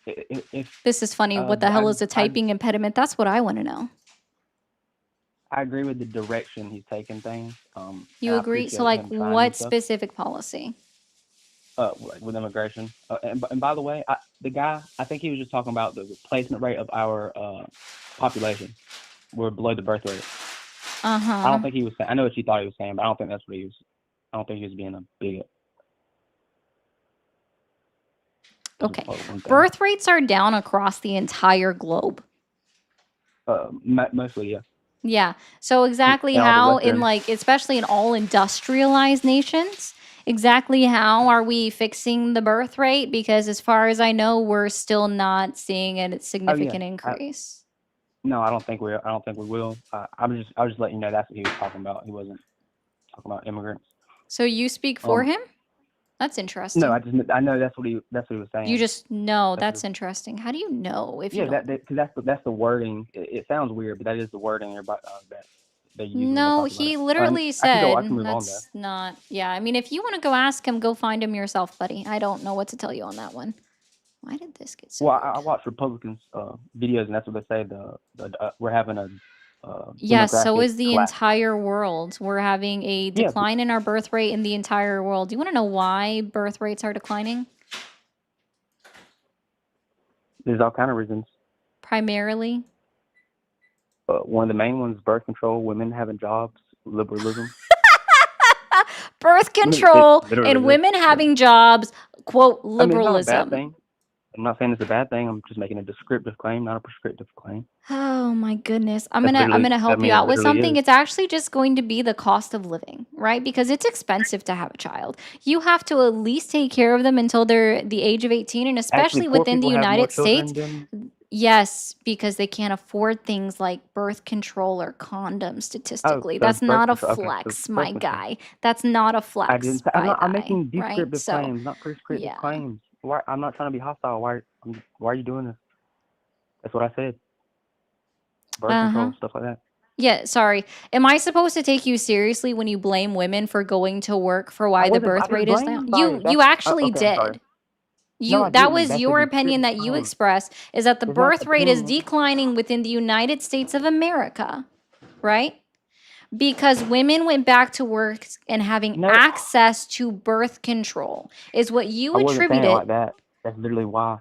if This is funny. What the hell is a I typing impediment? That's what I want to know. I agree with the direction he's taking things. You And I agree? So, appreciate like, him trying new what stuff. specific policy? With immigration. And by the way, the guy, I think he was just talking about the replacement rate of our population. We're below the birth rate. I don't think he was saying. I know what you thought he was saying, but I don't think that's what he was. I don't think he was being a bigot. Okay. Birth rates are down across the entire globe. Mostly, yeah. Yeah. So exactly In all the how Western- in like especially in all industrialized nations, exactly how are we fixing the birth rate? Because as far as I know, we're still not seeing a significant increase. No, I don't think we will. I was just letting you know that's what he was talking about. He wasn't talking about immigrants. So you speak for him? That's interesting. No, I know that's what he was saying. You just know that's interesting. How do you know if you don't? because that's the wording. It sounds weird, but that is the wording about that they use. when they No, talk about he it. literally I said can move on, that's not. Yeah, I mean, if you want to go ask him, go find him yourself, buddy. I don't know what to tell you on that one. Why did this get so? Well, I watch Republicans' videos, and that's what they say. We're having a yes, so demographic is the collapse. entire world. We're having a decline in our birth rate in the entire world. Do you want to know why birth rates are declining? There's all kind of reasons. Primarily, One of the main ones: birth control, women having jobs, liberalism. birth control Literally and is. women having jobs. Quote I mean, it's not a liberalism. bad thing. I'm not saying it's a bad thing. I'm just making a descriptive claim, not a prescriptive claim. Oh my goodness. I'm That's gonna literally- help I mean, you it out with literally something. is. It's actually just going to be the cost of living, right? Because it's expensive to have a child. You have to at least take care of them until they're the age of 18, and especially Actually, poor within the people have more United children States. than- Yes, because they can't afford things like birth control or condoms statistically. so That's birth not a control- okay, so flex, birth my control. guy. That's not a flex. I didn't. I'm making descriptive right? claims, not prescriptive yeah. claims. Why? I'm not trying to be hostile. Why are you doing this? That's what I said. Birth control, stuff like that. Yeah, sorry. Am I supposed to take you seriously when you blame women for going to work for why the birth rate is down? You actually did. That was your opinion that you expressed, is that the birth rate is declining within the United States of America, right? Because women went back to work and having access to birth control is what you I wasn't saying attributed. it like that. That's literally why.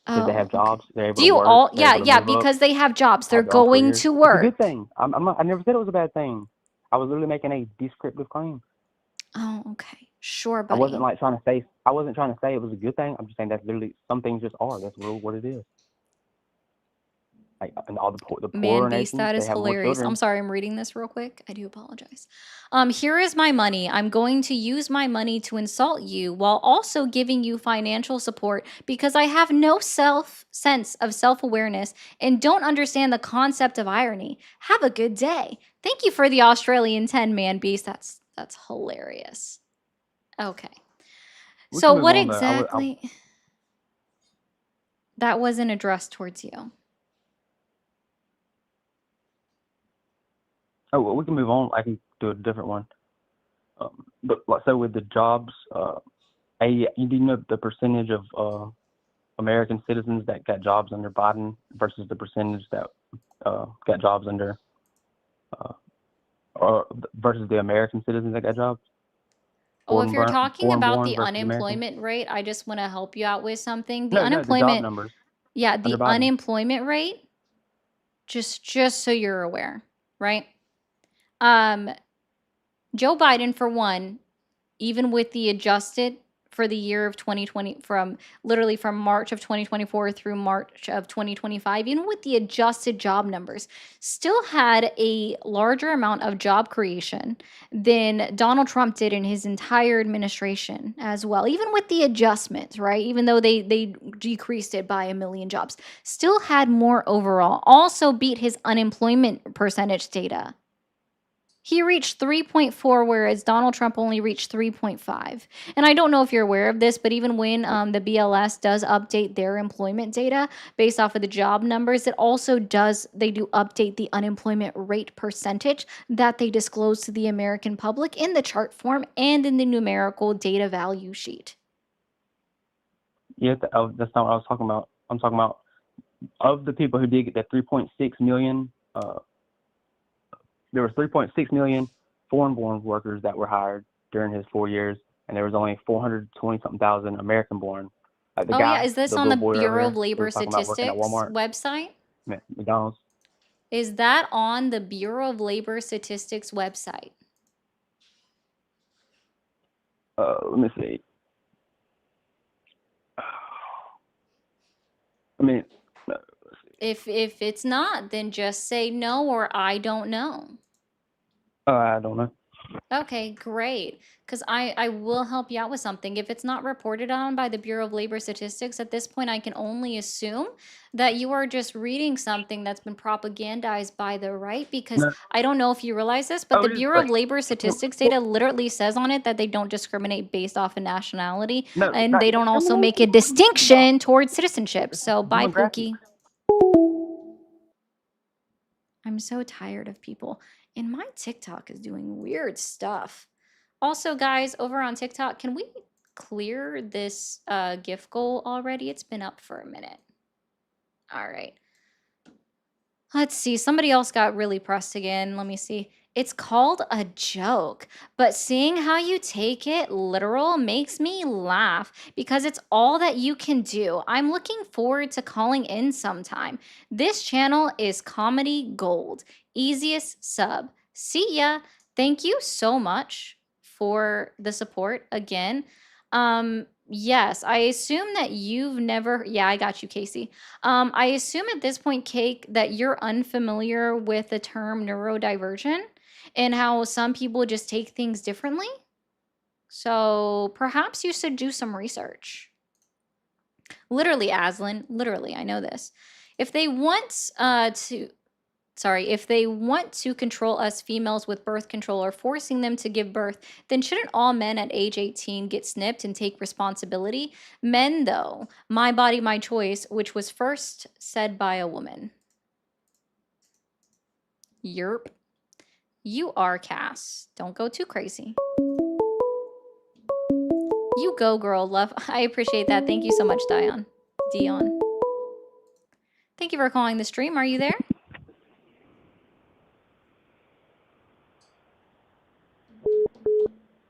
Because they have jobs, they're able Do you to work. all? they're able to Yeah, move up, because they have jobs. They're have their own going careers. to It's work. a good thing. I'm not. I never said it was a bad thing. I was literally making a descriptive claim. Oh, okay. Sure, I buddy. wasn't like trying to say. I wasn't trying to say it was a good thing. I'm just saying that's literally some things just are. That's really what it is. Like and all the poorer Man, beast, nations, that they is have more hilarious. children. I'm sorry, I'm reading this real quick. I do apologize. Here is my money. I'm going to use my money to insult you while also giving you financial support because I have no sense of self-awareness and don't understand the concept of irony. Have a good day. Thank you for the Australian 10, man beast. That's hilarious. Okay. So what exactly? That wasn't addressed towards you. Oh, well, we can move on. I can do a different one. But like so with the jobs, you do know the percentage of American citizens that got jobs under Biden versus the percentage that got jobs under, or versus the American citizens that got jobs. Oh, if you're talking about the unemployment rate, I just want to help you out with something. The unemployment, the job numbers. Yeah, the unemployment rate. Just so you're aware, right? Joe Biden, for one, even with the adjusted for the year of 2020, from literally from March of 2024 through March of 2025, even with the adjusted job numbers, still had a larger amount of job creation than Donald Trump did in his entire administration as well. Even with the adjustments, right? Even though they decreased it by 1 million jobs, still had more overall. Also beat his unemployment percentage data. He reached 3.4, whereas Donald Trump only reached 3.5. And I don't know if you're aware of this, but even when the BLS does update their employment data based off of the job numbers, it also they do update the unemployment rate percentage that they disclose to the American public in the chart form and in the numerical data value sheet. Yeah, that's not what I was talking about. I'm talking about of the people who did get that 3.6 million. There was 3.6 million foreign-born workers that were hired during his 4 years, and there was only 420-something thousand American-born. Like the Oh, yeah. guy, Is this the on little the boy Bureau of earlier, who Labor was talking about working at Statistics Walmart, website? McDonald's. Is that on the Bureau of Labor Statistics website? Let me see. I mean, If it's not, then just say no or I don't know. I don't know. Okay, great. Because I will help you out with something. If it's not reported on by the Bureau of Labor Statistics, at this point, I can only assume that you are just reading something that's been propagandized by the right. Because No, I don't know if you realize this, I but the was just Bureau of like, Labor Statistics data literally says on it that they don't discriminate based off of nationality. no, And not they don't also make a distinction towards citizenship. So bye, demographics. Pookie. I'm so tired of people. And my TikTok is doing weird stuff. Also, guys, over on TikTok, can we clear this gift goal already? It's been up for a minute. All right. Let's see. Somebody else got really pressed again. Let me see. It's called a joke, but seeing how you take it literal makes me laugh because it's all that you can do. I'm looking forward to calling in sometime. This channel is comedy gold. Easiest sub. See ya. Thank you so much for the support again. Yes, I assume that you've never, yeah, I got you, Casey. I assume at this point, Cake, that you're unfamiliar with the term neurodivergent and how some people just take things differently. So perhaps you should do some research. Literally, Aslan, literally, I know this. If they want if they want to control us females with birth control or forcing them to give birth, then shouldn't all men at age 18 get snipped and take responsibility? Men, though, my body, my choice, which was first said by a woman. Yerp. You are Cass. Don't go too crazy. You go, girl. Love. I appreciate that. Thank you so much, Dion. Thank you for calling the stream. Are you there?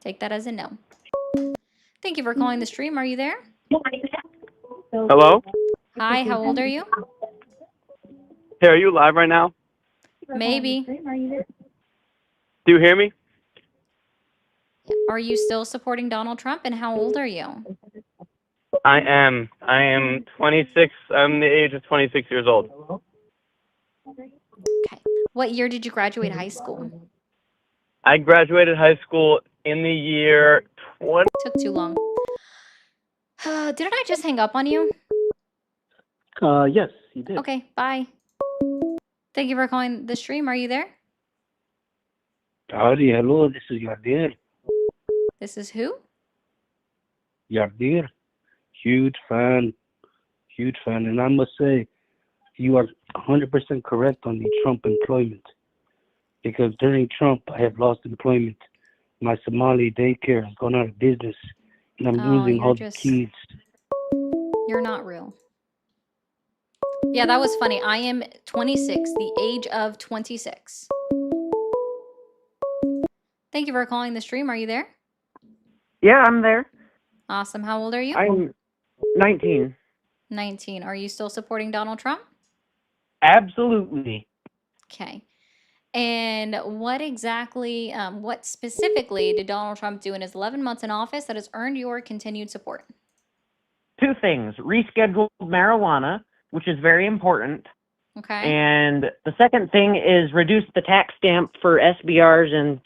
Take that as a no. Thank you for calling the stream. Are you there? Hello? Hi, how old are you? Hey, are you live right now? Maybe. Do you hear me? Are you still supporting Donald Trump, and how old are you? I am. I am 26. I'm the age of 26 years old. Okay. What year did you graduate high school? I graduated high school in the year 20. Took too long. Didn't I just hang up on you? Yes, you did. Okay, bye. Thank you for calling the stream. Are you there? Howdy, hello, this is Yardir. This is who? Yardir. Huge fan. And I must say, you are 100% correct on the Trump employment. Because during Trump, I have lost employment. My Somali daycare has gone out of business, and I'm losing all the kids. You're not real. Yeah, that was funny. I am 26, the age of 26. Thank you for calling the stream. Are you there? Yeah, I'm there. Awesome. How old are you? I'm 19. 19. Are you still supporting Donald Trump? Absolutely. Okay. And what specifically did Donald Trump do in his 11 months in office that has earned your continued support? Two things: rescheduled marijuana, which is very important, Okay. and the second thing is reduce the tax stamp for SBRs and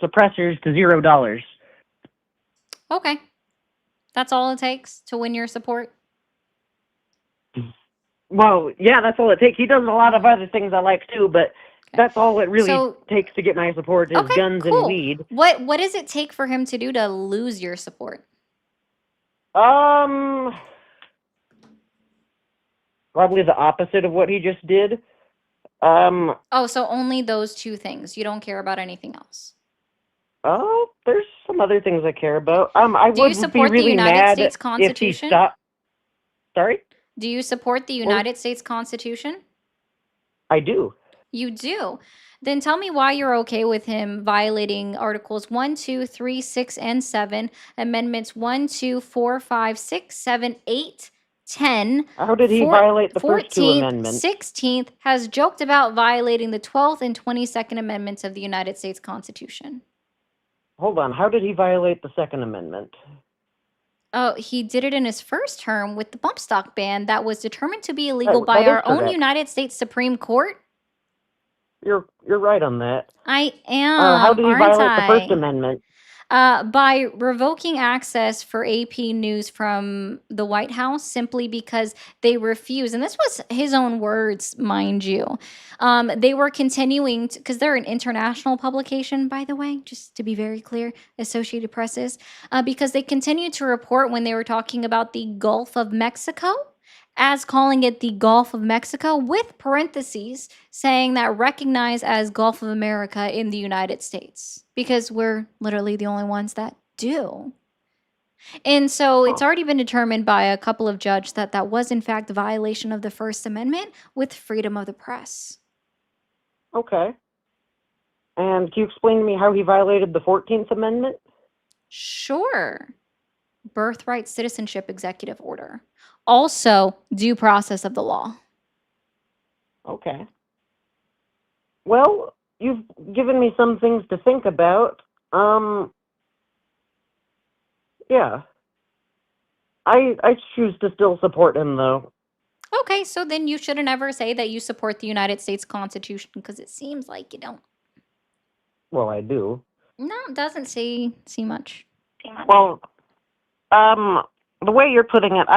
suppressors to $0. Okay. That's all it takes to win your support? Well, yeah, that's all it takes. He does a lot of other things I like too, but that's all it really So, takes to get my support is okay, guns and cool. weed. What does it take for him to do to lose your support? Probably the opposite of what he just did. Oh, so only those two things. You don't care about anything else. Oh, there's some other things I care about. I Do you would be support the really United mad States if he Constitution? stopped. Sorry? Do you support the Well, United States Constitution? I do. You do. Then tell me why you're okay with him violating Articles 1, 2, 3, 6, and 7, Amendments 1, 2, 4, 5, 6, 7, 8, 10, How did he violate the first two 14th, amendments? 16th, has joked about violating the 12th and 22nd Amendments of the United States Constitution. Hold on. How did he violate the Second Amendment? Oh, he did it in his first term with the bump stock ban that was determined to be illegal by That is our own correct. United States Supreme Court. You're right on that. I How am, did he aren't violate the First I? Amendment? By revoking access for AP News from the White House simply because they refuse, and this was his own words, mind you. They were continuing because they're an international publication, by the way, just to be very clear, Associated Press is, because they continued to report when they were talking about the Gulf of Mexico as calling it the Gulf of Mexico with parentheses saying that recognized as Gulf of America in the United States because we're literally the only ones that do. And so it's already been determined by a couple of judges that that was in fact a violation of the First Amendment with freedom of the press. Okay. And can you explain to me how he violated the 14th Amendment? Sure. Birthright citizenship executive order. Also, due process of the law. Okay. Well, you've given me some things to think about. Yeah. I choose to still support him, though. Okay, so then you shouldn't ever say that you support the United States Constitution because it seems like you don't. Well, I do. No, it doesn't see much. Well, the way you're putting it,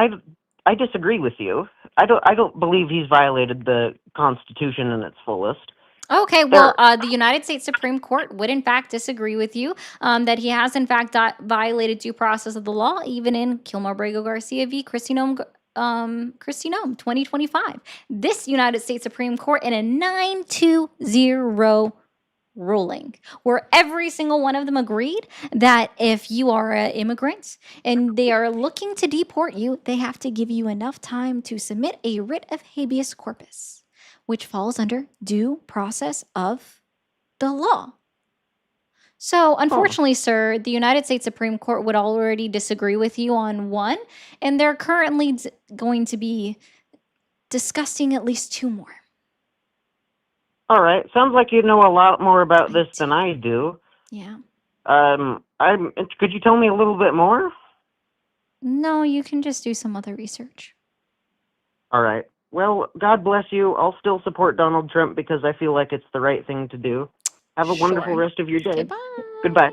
I disagree with you. I don't believe he's violated the Constitution in its fullest. Okay, well, the United States Supreme Court would in fact disagree with you that he has in fact violated due process of the law, even in Kilmar-Brego Garcia v. Christy Nome 2025. This United States Supreme Court in a 9-2-0 ruling where every single one of them agreed that if you are an immigrant and they are looking to deport you, they have to give you enough time to submit a writ of habeas corpus, which falls under due process of the law. So, unfortunately, sir, the United States Supreme Court would already disagree with you on one, and they're currently going to be discussing at least two more. All right. Sounds like you know a lot more about this than I do. Yeah. Could you tell me a little bit more? No, you can just do some other research. All right. Well, God bless you. I'll still support Donald Trump because I feel like it's the right thing to do. Have a wonderful rest of your day. Goodbye.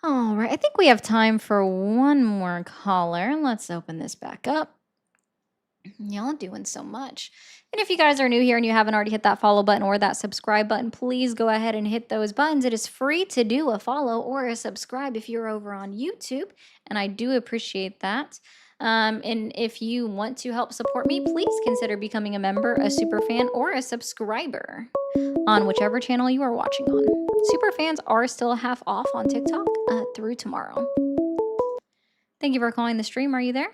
All right. I think we have time for one more caller. Let's open this back up. Y'all doing so much. And if you guys are new here and you haven't already hit that follow button or that subscribe button, please go ahead and hit those buttons. It is free to do a follow or a subscribe if you're over on YouTube, and I do appreciate that. And if you want to help support me, please consider becoming a member, a super fan, or a subscriber on whichever channel you are watching on. Super fans are still half off on TikTok through tomorrow. Thank you for calling the stream. Are you there?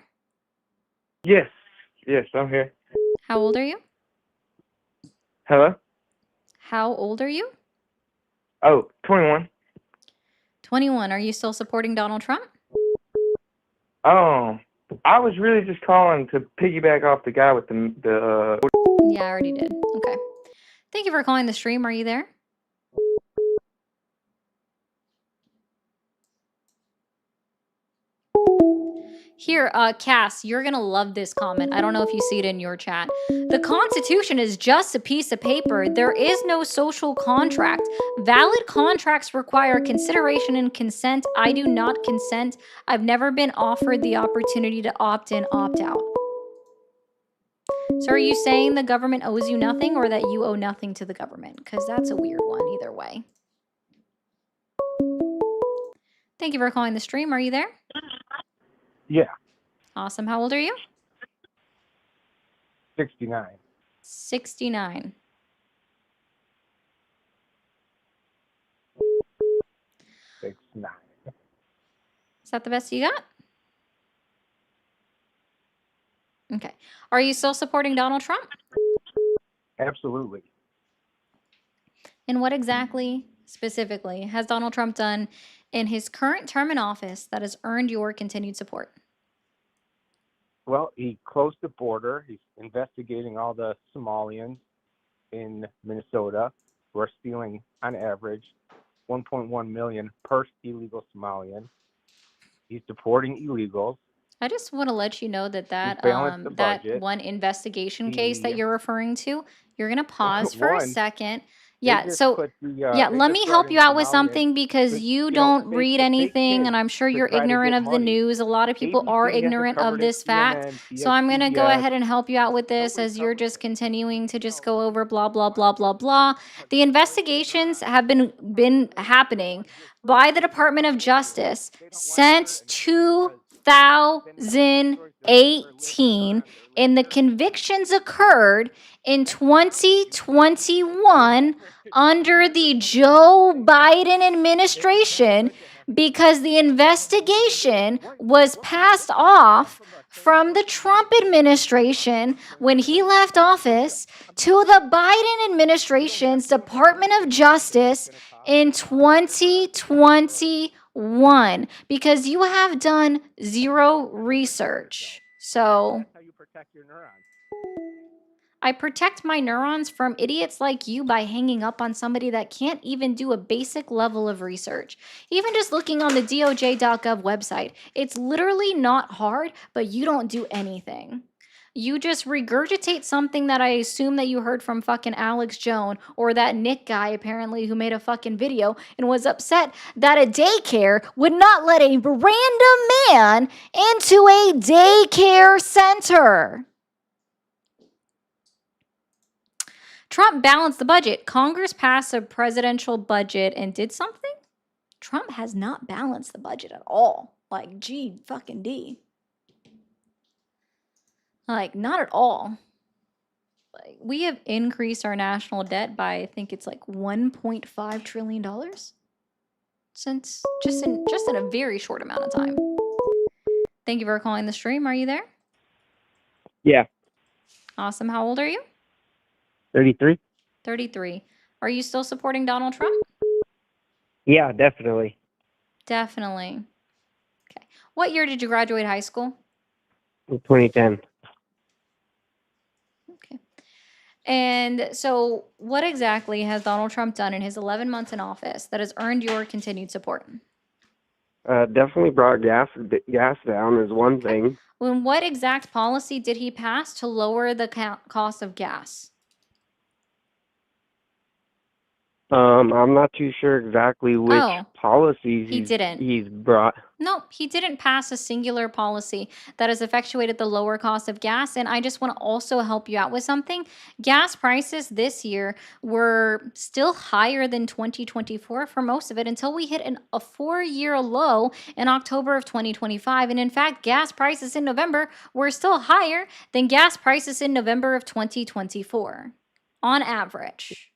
Yes, I'm here. How old are you? Hello? How old are you? Oh, 21. 21. Are you still supporting Donald Trump? I was really just calling to piggyback off the guy with the Yeah, I already did. Okay. Thank you for calling the stream. Are you there? Here, Cass, you're gonna love this comment. I don't know if you see it in your chat. The Constitution is just a piece of paper. There is no social contract. Valid contracts require consideration and consent. I do not consent. I've never been offered the opportunity to opt in, opt out. So are you saying the government owes you nothing or that you owe nothing to the government? Because that's a weird one either way. Thank you for calling the stream. Are you there? Yeah, Awesome. How old are you? 69. 69. Is that the best you got? Okay. Are you still supporting Donald Trump? Absolutely. And what exactly, specifically, has Donald Trump done in his current term in office that has earned your continued support? Well, he closed the border. He's investigating all the Somalians in Minnesota who are stealing, on average, 1.1 million per illegal Somalian. He's deporting illegals. I just want to let you know that He's balanced the that budget. one investigation case that He you're referring to, you're going to pause for a one. second. They Yeah, just so put the yeah, they let just me brought help in you out with Somalians something because to, you you know, don't read anything and I'm sure to you're try to ignorant get of the money. news. A lot of people are ABC hasn't ignorant of covered it. this fact. CNN, So I'm going to go CBS. ahead and help you out with this as you're just continuing to just go over blah blah blah blah blah. The investigations have been happening by the Department of Justice since 2018, and the convictions occurred in 2021 under the Joe Biden administration because the investigation was passed off from the Trump administration when he left office to the Biden administration's Department of Justice in 2021 because you have done zero research. So I protect my neurons from idiots like you by hanging up on somebody that can't even do a basic level of research. Even just looking on the DOJ.gov website, it's literally not hard, but you don't do anything. You just regurgitate something that I assume that you heard from fucking Alex Jones or that Nick guy apparently who made a fucking video and was upset that a daycare would not let a random man into a daycare center. Trump balanced the budget. Congress passed a presidential budget and did something? Trump has not balanced the budget at all. Like, gee, fucking D. Like, not at all. Like, we have increased our national debt by, I think it's like $1.5 trillion since just in a very short amount of time. Thank you for calling the stream. Are you there? Yeah. Awesome. How old are you? 33? 33. Are you still supporting Donald Trump? Yeah, definitely. Definitely. Okay. What year did you graduate high school? 2010. Okay. And so what exactly has Donald Trump done in his 11 months in office that has earned your continued support? Definitely brought gas down is one thing. Well, what exact policy did he pass to lower the cost of gas? I'm not too sure exactly which policies he's brought. No, he didn't pass a singular policy that has effectuated the lower cost of gas. And I just want to also help you out with something. Gas prices this year were still higher than 2024 for most of it until we hit a 4-year low in October of 2025. And in fact, gas prices in November were still higher than gas prices in November of 2024 on average.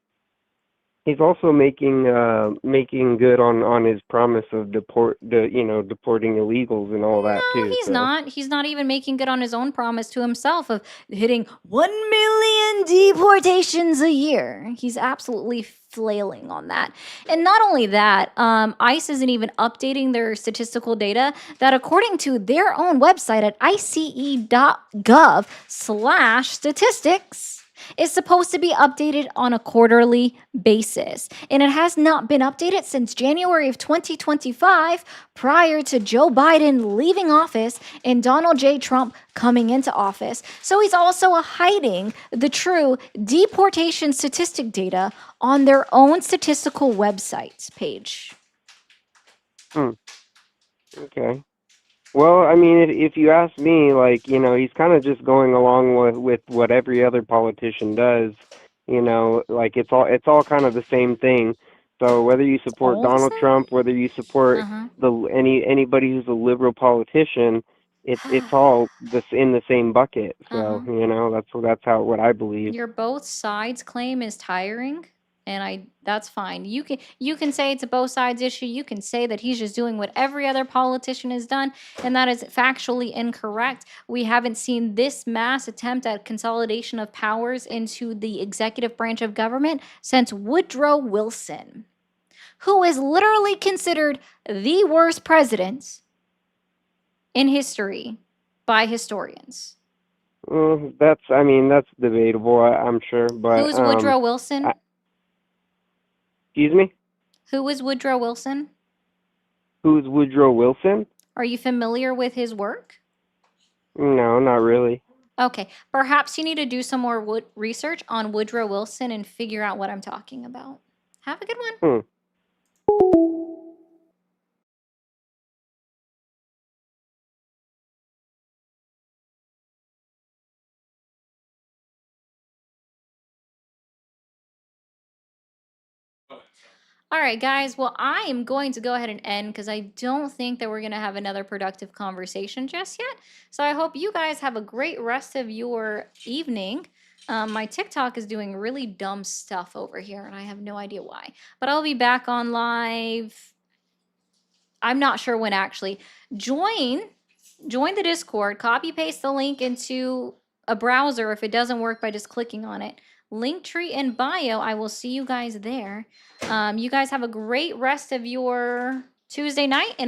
He's also making good on his promise of deporting illegals and all that too. He's not. He's not even making good on his own promise to himself of hitting 1 million deportations a year. He's absolutely flailing on that. And not only that, ICE isn't even updating their statistical data that according to their own website at ice.gov/statistics, is supposed to be updated on a quarterly basis. And it has not been updated since January of 2025, prior to Joe Biden leaving office and Donald J. Trump coming into office. So he's also hiding the true deportation statistic data on their own statistical website page. Okay. Well, I mean, if you ask me, like, you know, he's kind of just going along with what every other politician does. You know, like it's all kind of the same thing. So whether you support Donald Trump, whether you support anybody who's a liberal politician, it's all this in the same bucket. So you know, that's what I believe. Your both sides claim is tiring, and that's fine. You can say it's a both sides issue. You can say that he's just doing what every other politician has done, and that is factually incorrect. We haven't seen this mass attempt at consolidation of powers into the executive branch of government since Woodrow Wilson, who is literally considered the worst president in history by historians. That's debatable. I'm sure, but Who's Woodrow Wilson? Excuse me? Who is Woodrow Wilson? Who's Woodrow Wilson? Are you familiar with his work? No, not really. Okay, perhaps you need to do some more research on Woodrow Wilson and figure out what I'm talking about. Have a good one. All right, guys. Well, I am going to go ahead and end because I don't think that we're going to have another productive conversation just yet. So I hope you guys have a great rest of your evening. My TikTok is doing really dumb stuff over here, and I have no idea why. But I'll be back on live. I'm not sure when actually. Join the Discord, copy paste the link into a browser if it doesn't work by just clicking on it. Linktree in bio. I will see you guys there. You guys have a great rest of your Tuesday night, and